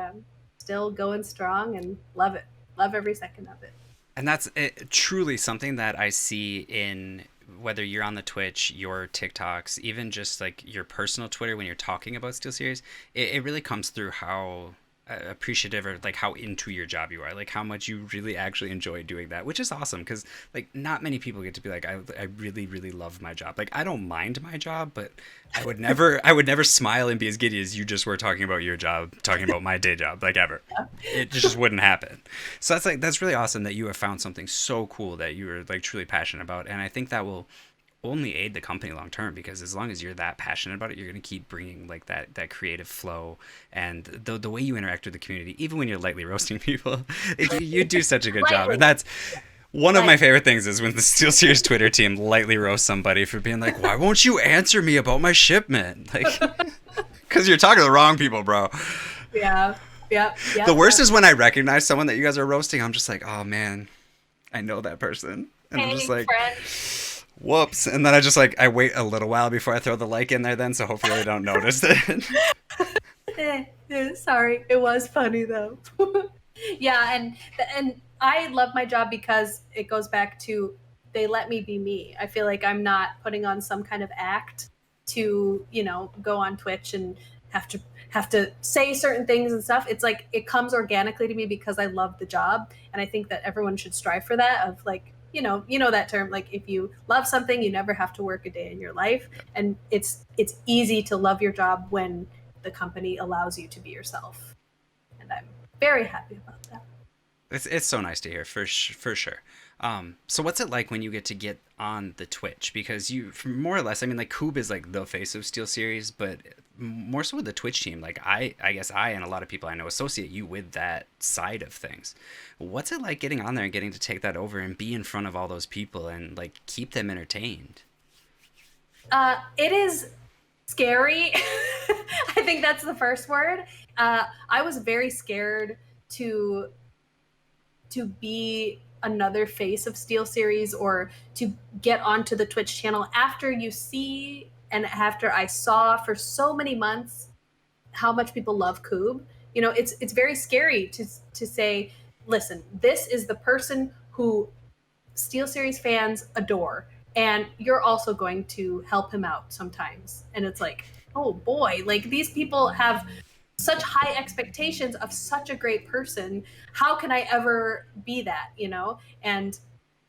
[SPEAKER 3] still going strong, and love it. Love every second of it.
[SPEAKER 1] And that's truly something that I see in whether you're on the Twitch, your TikToks, even just like your personal Twitter when you're talking about SteelSeries. It really comes through how appreciative or like how into your job you are, like how much you really actually enjoy doing that, which is awesome because like not many people get to be like, I really really love my job. Like I don't mind my job, but I would never smile and be as giddy as you just were talking about your job, talking about my day job, like ever. It just wouldn't happen. So that's really awesome that you have found something so cool that you are like truly passionate about, and I think that will only aid the company long term because as long as you're that passionate about it, you're going to keep bringing like that creative flow and the way you interact with the community, even when you're lightly roasting people. You do such a good job, and that's one of my favorite things is when the SteelSeries Twitter team lightly roasts somebody for being like, "Why won't you answer me about my shipment?" Like, because you're talking to the wrong people, bro.
[SPEAKER 3] Yeah. Yep.
[SPEAKER 1] The worst is when I recognize someone that you guys are roasting. I'm just like, oh man, I know that person, and I'm just
[SPEAKER 3] Hey,
[SPEAKER 1] like,
[SPEAKER 3] friend.
[SPEAKER 1] whoops. And then I just like I wait a little while before I throw the like in there then, so hopefully they don't notice it.
[SPEAKER 3] Sorry, it was funny though. Yeah, and I love my job because it goes back to they let me be me. I feel like I'm not putting on some kind of act to, go on Twitch and have to have to say certain things and stuff. It's like it comes organically to me because I love the job, and I think that everyone should strive for that of like, that term, like if you love something, you never have to work a day in your life. And it's easy to love your job when the company allows you to be yourself. And I'm very happy about that.
[SPEAKER 1] It's so nice to hear for sure. So what's it like when you get on the Twitch? Because you more or less, I mean, like Coob is like the face of SteelSeries, but more so with the Twitch team. Like I guess I and a lot of people I know associate you with that side of things. What's it like getting on there and getting to take that over and be in front of all those people and like keep them entertained?
[SPEAKER 3] It is scary. I think that's the first word. I was very scared to be another face of SteelSeries or to get onto the Twitch channel after you see and after I saw for so many months how much people love Coob. It's very scary to say, listen, this is the person who SteelSeries fans adore, and you're also going to help him out sometimes. And it's like, oh boy, like these people have such high expectations of such a great person. How can I ever be that, And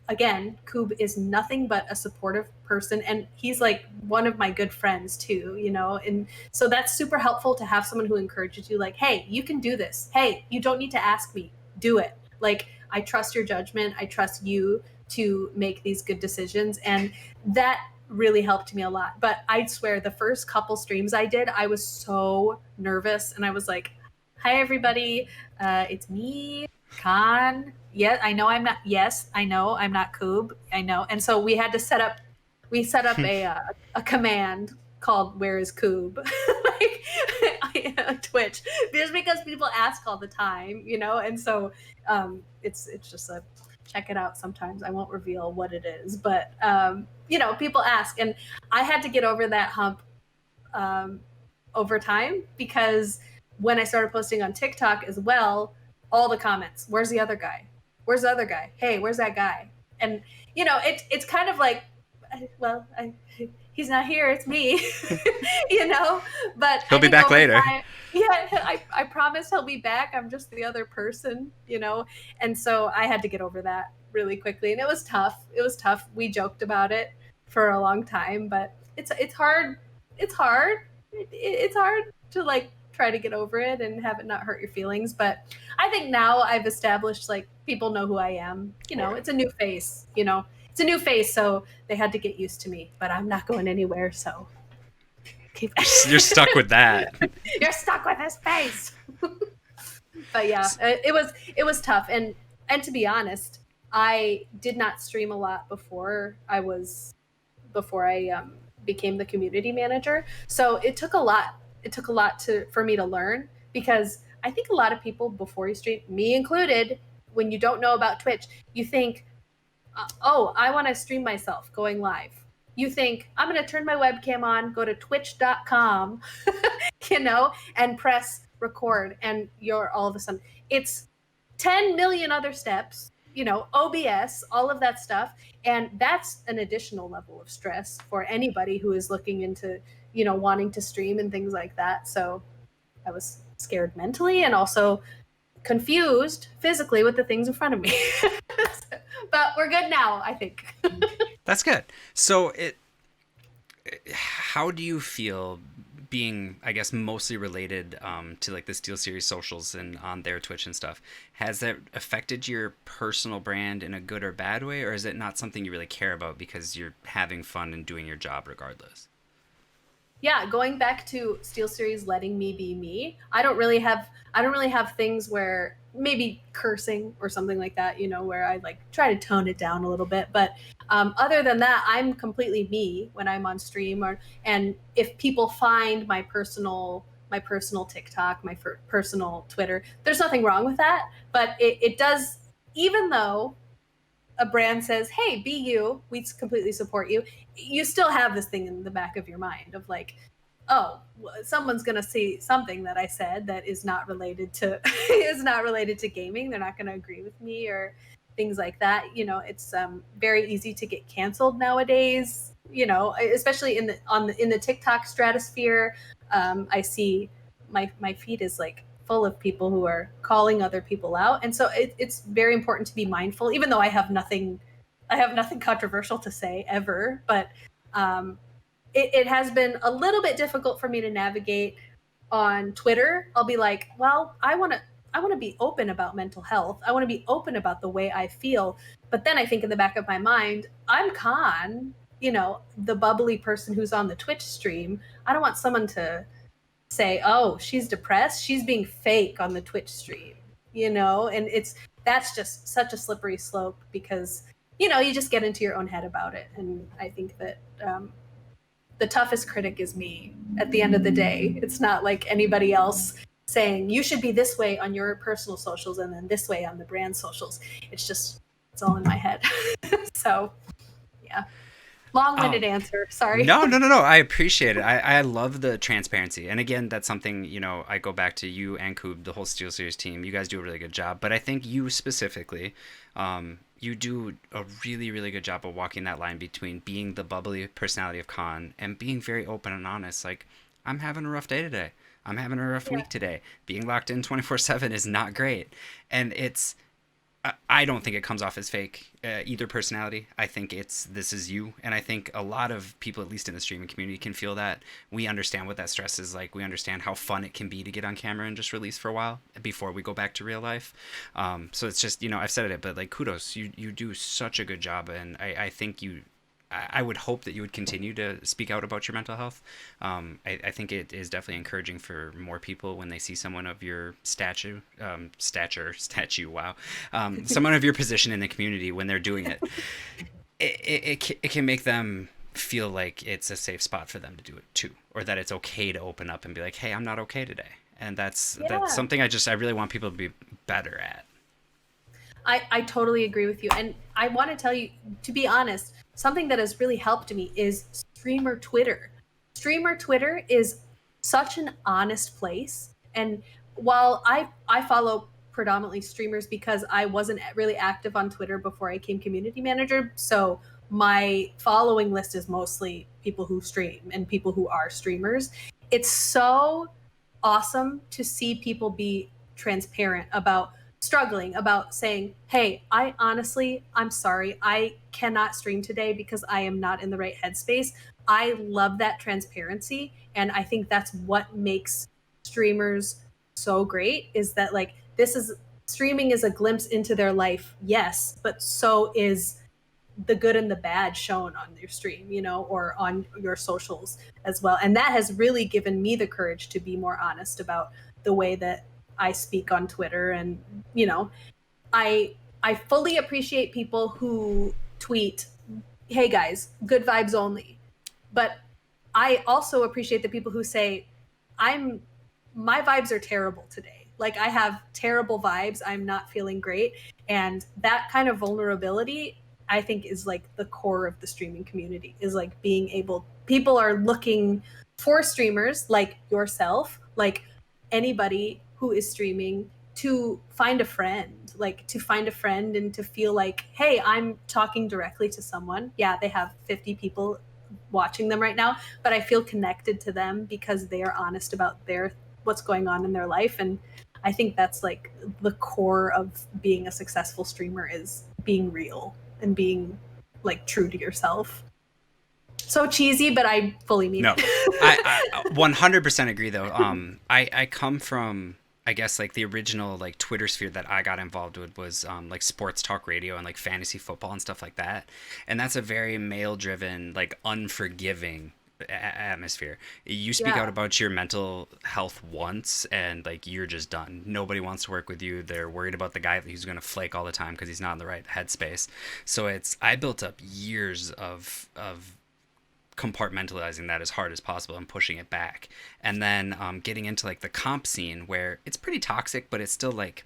[SPEAKER 3] again, Coob is nothing but a supportive person, and he's like one of my good friends too, and so that's super helpful to have someone who encourages you, like, hey, you can do this. Hey, you don't need to ask me. Do it. Like, I trust your judgment. I trust you to make these good decisions, and that really helped me a lot. But I swear, the first couple streams I did, I was so nervous, and I was like, hi everybody, it's me, Khan. Yeah, I know I'm not. Yes, I know I'm not Coob. I know, and so we had to set up. We set up a command called "Where is Coob?" like Twitch, just because people ask all the time, and so it's just a check it out. Sometimes I won't reveal what it is, but people ask, and I had to get over that hump over time because when I started posting on TikTok as well, all the comments, where's the other guy? Where's the other guy? Hey, where's that guy? And it's kind of like, well, he's not here. It's me, But
[SPEAKER 1] He'll
[SPEAKER 3] I
[SPEAKER 1] be
[SPEAKER 3] think
[SPEAKER 1] back
[SPEAKER 3] over
[SPEAKER 1] later.
[SPEAKER 3] time, yeah, I promise he'll be back. I'm just the other person, And so I had to get over that really quickly, and it was tough. It was tough. We joked about it for a long time, but it's hard. It's hard. It's hard to like try to get over it and have it not hurt your feelings. But I think now I've established like people know who I am. It's a new face. It's a new face, so they had to get used to me. But I'm not going anywhere, so keep.
[SPEAKER 1] You're stuck with that.
[SPEAKER 3] You're stuck with this face. But yeah, it was tough, and to be honest, I did not stream a lot before I became the community manager. So it took a lot. It took a lot for me to learn, because I think a lot of people before you stream, me included, when you don't know about Twitch, you think, oh, I want to stream myself going live. You think, I'm going to turn my webcam on, go to twitch.com, and press record. And you're all of a sudden, it's 10 million other steps. OBS, all of that stuff. And that's an additional level of stress for anybody who is looking into, wanting to stream and things like that. So I was scared mentally and also confused physically with the things in front of me. But we're good now, I think.
[SPEAKER 1] That's good. So how do you feel being, I guess, mostly related to like the SteelSeries socials and on their Twitch and stuff? Has that affected your personal brand in a good or bad way, or is it not something you really care about because you're having fun and doing your job regardless?
[SPEAKER 3] Yeah, going back to SteelSeries letting me be me, I don't really have things where maybe cursing or something like that, where I like try to tone it down a little bit. But other than that, I'm completely me when I'm on stream. And if people find my personal TikTok, personal Twitter, there's nothing wrong with that. But it does, even though a brand says, "Hey, be you. We completely support you." You still have this thing in the back of your mind of like, "Oh, someone's going to see something that I said that is not related to is not related to gaming. They're not going to agree with me or things like that." It's very easy to get canceled nowadays. Especially in the TikTok stratosphere. I see my feed is like full of people who are calling other people out, and so it's very important to be mindful. Even though I have nothing controversial to say ever, but it has been a little bit difficult for me to navigate on Twitter. I'll be like, well, I want to be open about mental health. I want to be open about the way I feel. But then I think in the back of my mind, I'm Khan, the bubbly person who's on the Twitch stream. I don't want someone to say, "Oh, she's depressed. She's being fake on the Twitch stream," and that's just such a slippery slope because, you just get into your own head about it. And I think that the toughest critic is me at the end of the day. It's not like anybody else saying you should be this way on your personal socials and then this way on the brand socials. It's all in my head. So, yeah. Long-winded
[SPEAKER 1] Um,
[SPEAKER 3] answer. Sorry.
[SPEAKER 1] No, no, no, no. I appreciate it. I love the transparency. And again, that's something, I go back to you and Koob, the whole SteelSeries team. You guys do a really good job. But I think you specifically, you do a really, really good job of walking that line between being the bubbly personality of Khan and being very open and honest. Like, I'm having a rough day today. I'm having a rough
[SPEAKER 3] Yeah.
[SPEAKER 1] week today. Being locked in 24/7 is not great. And I don't think it comes off as fake, either personality. I think this is you. And I think a lot of people, at least in the streaming community, can feel that. We understand what that stress is like. We understand how fun it can be to get on camera and just release for a while before we go back to real life. So it's just, I've said it, but like kudos. You do such a good job. And I think I would hope that you would continue to speak out about your mental health. I think it is definitely encouraging for more people when they see someone of your statue, wow, someone of your position in the community when they're doing it. It can make them feel like it's a safe spot for them to do it too, or that it's okay to open up and be like, "Hey, I'm not okay today," and that's
[SPEAKER 3] Yeah.
[SPEAKER 1] something I really want people to be better at.
[SPEAKER 3] I totally agree with you. And I want to tell you, to be honest, something that has really helped me is streamer Twitter. Streamer Twitter is such an honest place. And while I follow predominantly streamers because I wasn't really active on Twitter before I came community manager, so my following list is mostly people who stream and people who are streamers. It's so awesome to see people be transparent about struggling, about saying, "Hey, I'm sorry, I cannot stream today because I am not in the right headspace." I love that transparency, and I think that's what makes streamers so great, is that like this is streaming is a glimpse into their life, yes, but so is the good and the bad shown on your stream, or on your socials as well. And that has really given me the courage to be more honest about the way that I speak on Twitter. And, I I fully appreciate people who tweet, "Hey guys, good vibes only." But I also appreciate the people who say, "I'm my vibes are terrible today. Like I have terrible vibes. I'm not feeling great." And that kind of vulnerability, I think, is like the core of the streaming community, is like being able people are looking for streamers like yourself, like anybody who is streaming, to find a friend, like to find a friend and to feel like, hey, I'm talking directly to someone. Yeah, they have 50 people watching them right now, but I feel connected to them because they are honest about their what's going on in their life. And I think that's like the core of being a successful streamer, is being real and being like true to yourself. So cheesy, but I fully mean
[SPEAKER 1] No,
[SPEAKER 3] it.
[SPEAKER 1] I 100% agree though. I come from, I guess, like the original like Twitter sphere that I got involved with was like sports talk radio and like fantasy football and stuff like that, and that's a very male driven, like unforgiving atmosphere. You speak out
[SPEAKER 3] Yeah.
[SPEAKER 1] about your mental health once and like you're just done. Nobody wants to work with you. They're worried about the guy who's going to flake all the time because he's not in the right headspace. So it's, I built up years of compartmentalizing that as hard as possible and pushing it back, and then getting into like the comp scene where it's pretty toxic but it's still like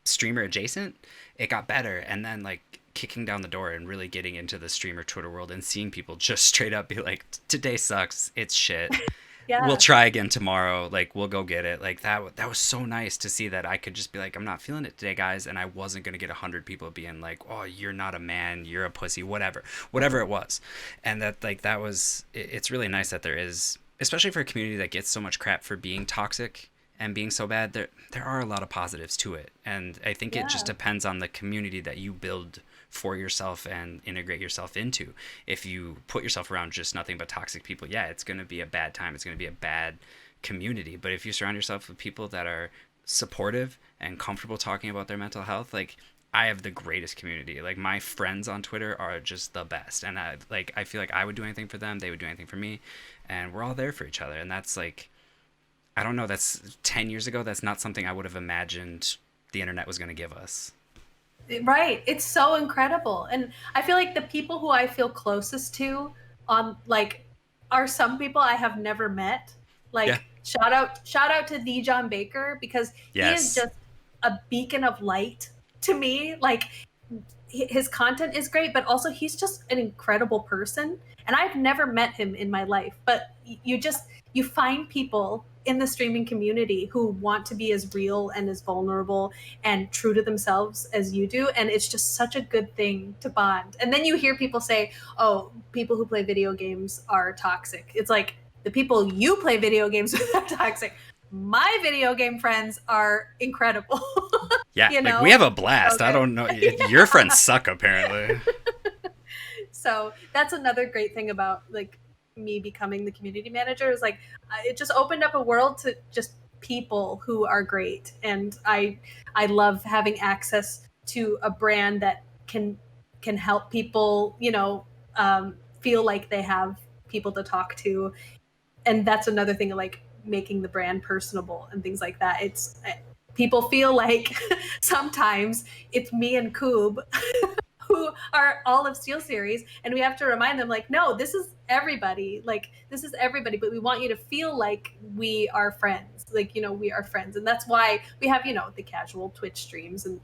[SPEAKER 1] streamer adjacent. It got better, and then like kicking down the door and really getting into the streamer Twitter world and seeing people just straight up be like, today sucks, it's shit, we'll
[SPEAKER 3] Yeah.
[SPEAKER 1] try again tomorrow, like we'll go get it. Like that was so nice to see that I could just be like, I'm not feeling it today, guys, and I wasn't going to get 100 people being like, oh, you're not a man, you're a pussy, whatever it was. And that like that was it's really nice that there is, especially for a community that gets so much crap for being toxic and being so bad, there are a lot of positives to it. And I think it just
[SPEAKER 3] Yeah.
[SPEAKER 1] depends on the community that you build for yourself and integrate yourself into. If you put yourself around just nothing but toxic people, yeah, it's going to be a bad time. It's going to be a bad community. But if you surround yourself with people that are supportive and comfortable talking about their mental health, like I have the greatest community. Like my friends on Twitter are just the best. And I feel like I would do anything for them, they would do anything for me, and we're all there for each other. And that's like, I don't know, that's 10 years ago, that's not something I would have imagined the internet was going to give us.
[SPEAKER 3] Right. It's so incredible. And I feel like the people who I feel closest to on like are some people I have never met.
[SPEAKER 1] Yeah.
[SPEAKER 3] Like shout out to the John Baker, because he is
[SPEAKER 1] Yes.
[SPEAKER 3] just a beacon of light to me. Like his content is great, but also he's just an incredible person. And I've never met him in my life, but you just you find people in the streaming community who want to be as real and as vulnerable and true to themselves as you do, and it's just such a good thing to bond. And then you hear people say, "Oh, people who play video games are toxic." It's like the people you play video games with are toxic. My video game friends are
[SPEAKER 1] Yeah.
[SPEAKER 3] incredible.
[SPEAKER 1] Yeah,
[SPEAKER 3] You
[SPEAKER 1] like we
[SPEAKER 3] know,
[SPEAKER 1] have a
[SPEAKER 3] so
[SPEAKER 1] blast. I
[SPEAKER 3] good.
[SPEAKER 1] don't know. Your friends suck, apparently.
[SPEAKER 3] So that's another great thing about like me becoming the community manager, is like it just opened up a world to just people who are great. And I love having access to a brand that can help people, feel like they have people to talk to. And that's another thing, like making the brand personable and things like that. It's people feel like sometimes it's me and Coob who are all of Steel Series, and we have to remind them, like, no, this is everybody. Like, this is everybody, but we want you to feel like we are friends. Like, we are friends. And that's why we have, the casual Twitch streams, and,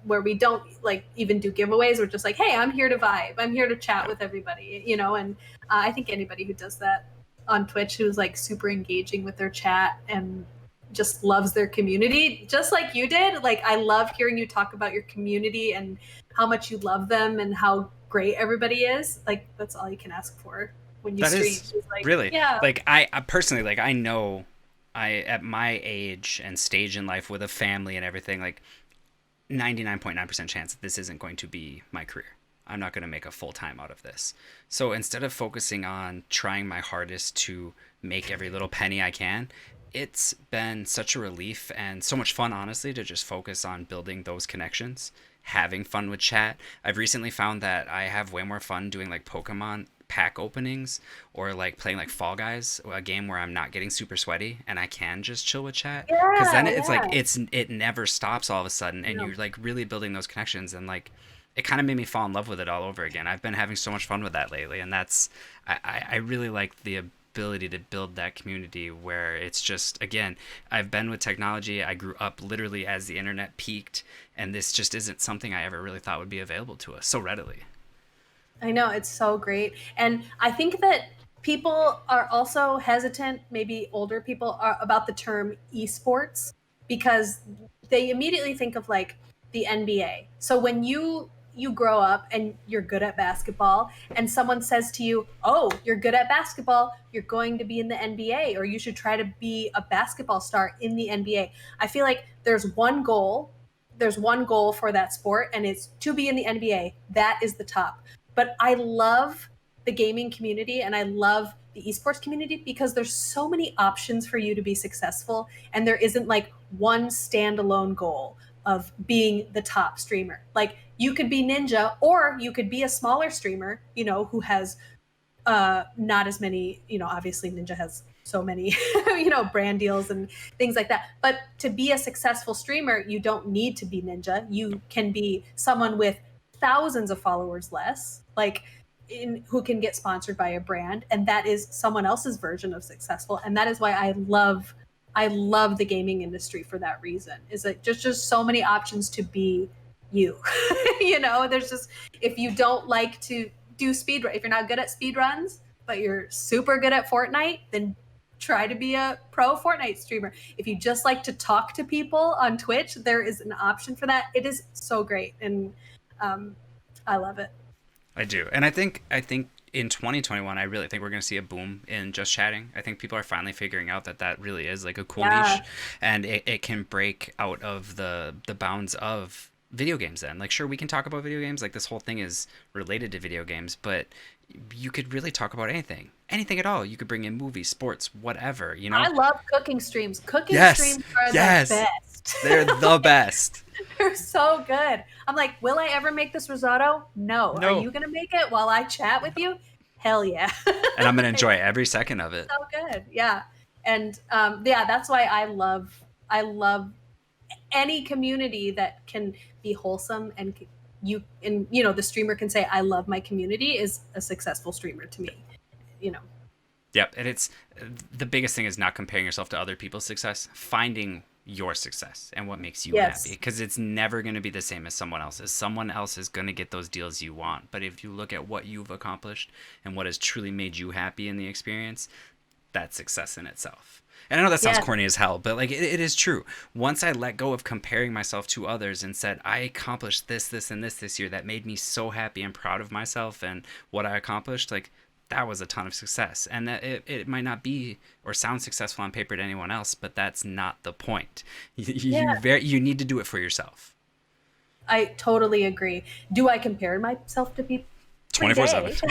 [SPEAKER 3] where we don't like even do giveaways. We're just like, hey, I'm here to vibe. I'm here to chat
[SPEAKER 1] Yeah.
[SPEAKER 3] with everybody, and I think anybody who does that on Twitch, who's like super engaging with their chat and just loves their community, just like you did. Like, I love hearing you talk about your community and how much you love them and how great everybody is. Like, that's all you can ask for when you
[SPEAKER 1] That
[SPEAKER 3] stream.
[SPEAKER 1] is
[SPEAKER 3] It's like,
[SPEAKER 1] really
[SPEAKER 3] yeah,
[SPEAKER 1] like I personally, like I know I at my age and stage in life with a family and everything, like 99.9% chance that this isn't going to be my career. I'm not going to make a full time out of this. So instead of focusing on trying my hardest to make every little penny I can, it's been such a relief and so much fun, honestly, to just focus on building those connections, having fun with chat. I've recently found that I have way more fun doing like Pokemon pack openings or like playing like Fall Guys, a game where I'm not getting super sweaty and I can just chill with chat. Because then
[SPEAKER 3] yeah,
[SPEAKER 1] it's like
[SPEAKER 3] yeah.
[SPEAKER 1] it never stops all of a sudden, and
[SPEAKER 3] No.
[SPEAKER 1] you're like really building those connections, and like it kind of made me fall in love with it all over again. I've been having so much fun with that lately, and that's I really like the ability to build that community where it's just, again, I've been with technology. I grew up literally as the internet peaked, and this just isn't something I ever really thought would be available to us so readily.
[SPEAKER 3] I know, it's so great. And I think that people are also hesitant, maybe older people are, about the term esports. because they immediately think of like the NBA. So when you grow up and you're good at basketball and someone says to you, "Oh, you're good at basketball, you're going to be in the NBA or you should try to be a basketball star in the NBA." I feel like there's one goal for that sport, and it's to be in the NBA. That is the top. But I love the gaming community and I love the esports community because there's so many options for you to be successful, and there isn't like one standalone goal of being the top streamer. Like you could be Ninja, or you could be a smaller streamer, who has not as many, obviously Ninja has so many, brand deals and things like that. But to be a successful streamer, you don't need to be Ninja. You can be someone with thousands of followers less, like who can get sponsored by a brand. And that is someone else's version of successful. And that is why I love the gaming industry for that reason. Is that just so many options to be you. There's just, if you don't like to do if you're not good at speed runs, but you're super good at Fortnite, then try to be a pro Fortnite streamer. If you just like to talk to people on Twitch, there is an option for that. It is so great, and I love it.
[SPEAKER 1] I do. And I think in 2021, I really think we're going to see a boom in just chatting. I think people are finally figuring out that really is like a cool niche, and it can break out of the bounds of video games then. Like, sure, we can talk about video games. Like, this whole thing is related to video games, but you could really talk about anything at all. You could bring in movies, sports, whatever,
[SPEAKER 3] I love cooking streams. Streams are the best.
[SPEAKER 1] They're the best.
[SPEAKER 3] They're so good. I'm like, will I ever make this risotto? No. Are you gonna make it while I chat with you? Hell yeah.
[SPEAKER 1] And I'm gonna enjoy every second of it.
[SPEAKER 3] So good. Yeah. And that's why I love any community that can be wholesome, and the streamer can say, "I love my community," is a successful streamer to me.
[SPEAKER 1] Yep. And it's the biggest thing is not comparing yourself to other people's success, finding your success and what makes you happy, because it's never going to be the same as someone else's. Someone else is going to get those deals you want, but if you look at what you've accomplished and what has truly made you happy in the experience, that's success in itself. And I know that sounds corny as hell, but like it is true. Once I let go of comparing myself to others and said, I accomplished this and this year that made me so happy and proud of myself and what I accomplished, like that was a ton of success. And that it might not be or sound successful on paper to anyone else, but that's not the point. You need to do it for yourself.
[SPEAKER 3] I totally agree. Do I compare myself to people?
[SPEAKER 1] 24/7.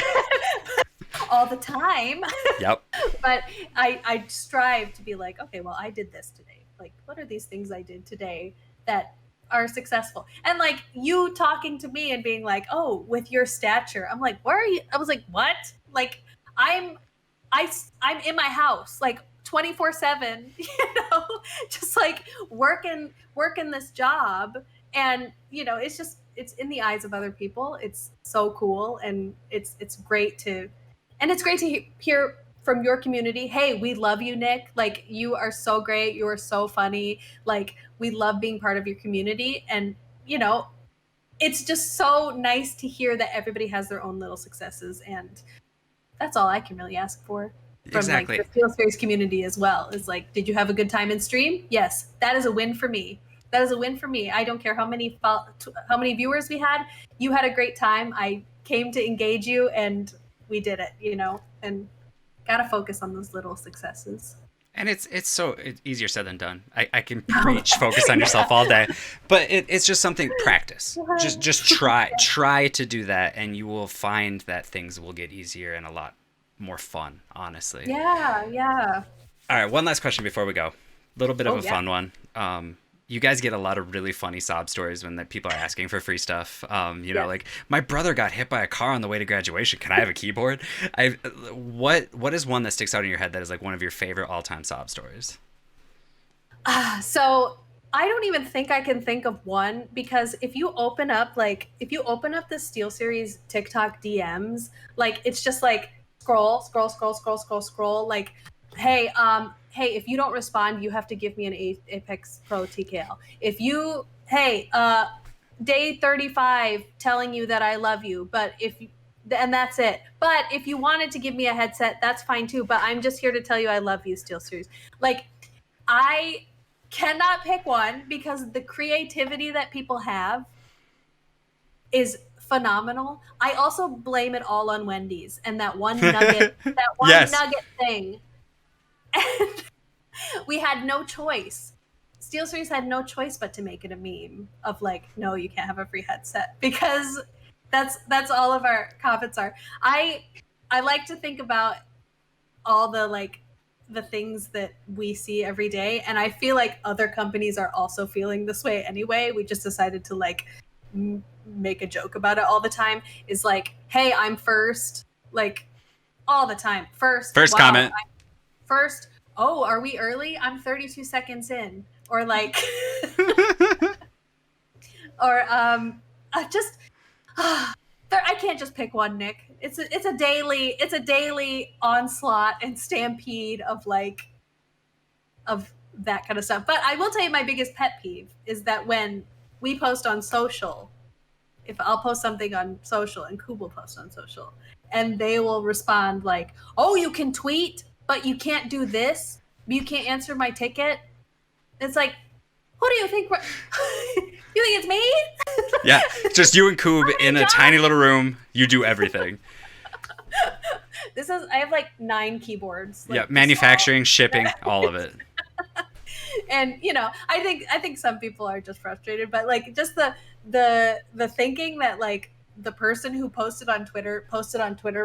[SPEAKER 3] All the time.
[SPEAKER 1] Yep.
[SPEAKER 3] But I strive to be like, okay, well, I did this today. Like, what are these things I did today that are successful? And like you talking to me and being like, oh, with your stature, I'm like, where are you? I was like, what? Like, I'm in my house, like 24/7, just like working this job. And, it's in the eyes of other people. It's so cool. And it's great to hear from your community. Hey, we love you, Nick. Like, you are so great. You are so funny. Like, we love being part of your community. And, it's just so nice to hear that everybody has their own little successes. And that's all I can really ask for. From
[SPEAKER 1] exactly.
[SPEAKER 3] Like the Steel Series community as well. Is like, did you have a good time in stream? Yes, that is a win for me. That is a win for me. I don't care how many viewers we had. You had a great time. I came to engage you, and we did it. And gotta focus on those little successes.
[SPEAKER 1] And it's easier said than done. I can preach focus on yourself all day, but it's just something, practice. Just try to do that, and you will find that things will get easier and a lot more fun, honestly.
[SPEAKER 3] Yeah.
[SPEAKER 1] All right, one last question before we go. A little bit of a fun one. You guys get a lot of really funny sob stories when people are asking for free stuff. Like, my brother got hit by a car on the way to graduation. Can I have a keyboard? What is one that sticks out in your head that is like one of your favorite all-time sob stories?
[SPEAKER 3] So I don't even think I can think of one, because if you open up the Steel Series TikTok DMs, like, it's just like scroll, like, hey, if you don't respond, you have to give me an Apex Pro TKL. Day 35 telling you that I love you, and that's it. But if you wanted to give me a headset, that's fine too. But I'm just here to tell you I love you, Steel Series. Like, I cannot pick one because the creativity that people have is phenomenal. I also blame it all on Wendy's and that one nugget,
[SPEAKER 1] Yes.
[SPEAKER 3] thing. And we had no choice. Steel Series had no choice but to make it a meme of like, no, you can't have a free headset, because that's all of our comments are. I like to think about all the like the things that we see every day, and I feel like other companies are also feeling this way anyway. We just decided to like make a joke about it all the time. Is like, hey, I'm first, like all the time. First,
[SPEAKER 1] First
[SPEAKER 3] wow,
[SPEAKER 1] comment.
[SPEAKER 3] I'm first. Oh, are we early? I'm 32 seconds in. Or like or just I can't just pick one, Nick. It's a daily onslaught and stampede of like of that kind of stuff. But I will tell you, my biggest pet peeve is that when we post on social, if I'll post something on social and Coop will post on social, and they will respond like, "Oh, you can tweet, but you can't do this. You can't answer my ticket." It's like, who do you think? You think it's me?
[SPEAKER 1] Yeah, just you and Coob in a tiny little room. You do everything.
[SPEAKER 3] I have like 9 keyboards. Like,
[SPEAKER 1] yeah, manufacturing, shipping, all of it.
[SPEAKER 3] And I think some people are just frustrated, but like just the thinking that like the person who posted on Twitter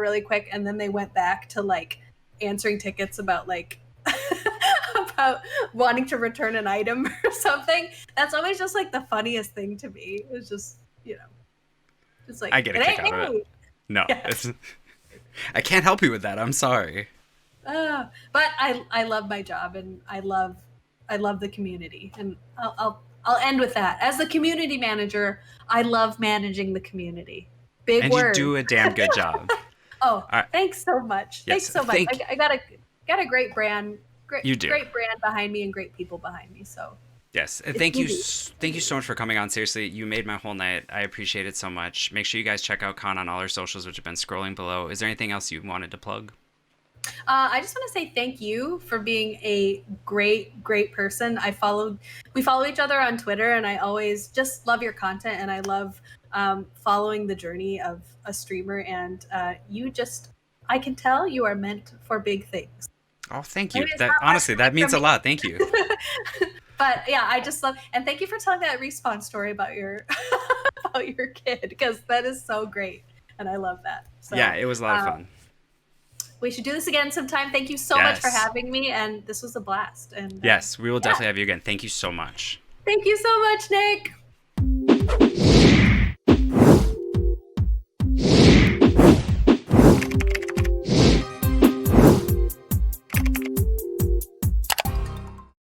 [SPEAKER 3] really quick, and then they went back to like answering tickets about like about wanting to return an item or something. That's always just like the funniest thing to me. It's just just like,
[SPEAKER 1] I get a kick out of it. No, yes. I can't help you with that. I'm sorry.
[SPEAKER 3] But I love my job, and I love the community, and I'll end with that. As the community manager, I love managing the community. Big
[SPEAKER 1] and
[SPEAKER 3] word.
[SPEAKER 1] And you do a damn good job.
[SPEAKER 3] Oh, right. Thanks so much.
[SPEAKER 1] Yes,
[SPEAKER 3] thanks so much. I got a great brand.
[SPEAKER 1] You do.
[SPEAKER 3] Great brand behind me and great people behind me. So
[SPEAKER 1] yes, thank you so much for coming on. Seriously, you made my whole night. I appreciate it so much. Make sure you guys check out Con on all our socials, which have been scrolling below. Is there anything else you wanted to plug?
[SPEAKER 3] I just want to say thank you for being a great person. We follow each other on Twitter, and I always just love your content, and I love following the journey of a streamer. And I can tell you are meant for big things.
[SPEAKER 1] Oh, thank you. Honestly, that means a lot. Thank you.
[SPEAKER 3] But yeah, I just love, and thank you for telling that Respawn story about your about your kid, because that is so great, and I love that. So,
[SPEAKER 1] yeah, it was a lot of fun.
[SPEAKER 3] We should do this again sometime. Thank you so much for having me, and this was a blast. And
[SPEAKER 1] yes, we will definitely have you again. Thank you so much.
[SPEAKER 3] Thank you so much, Nick.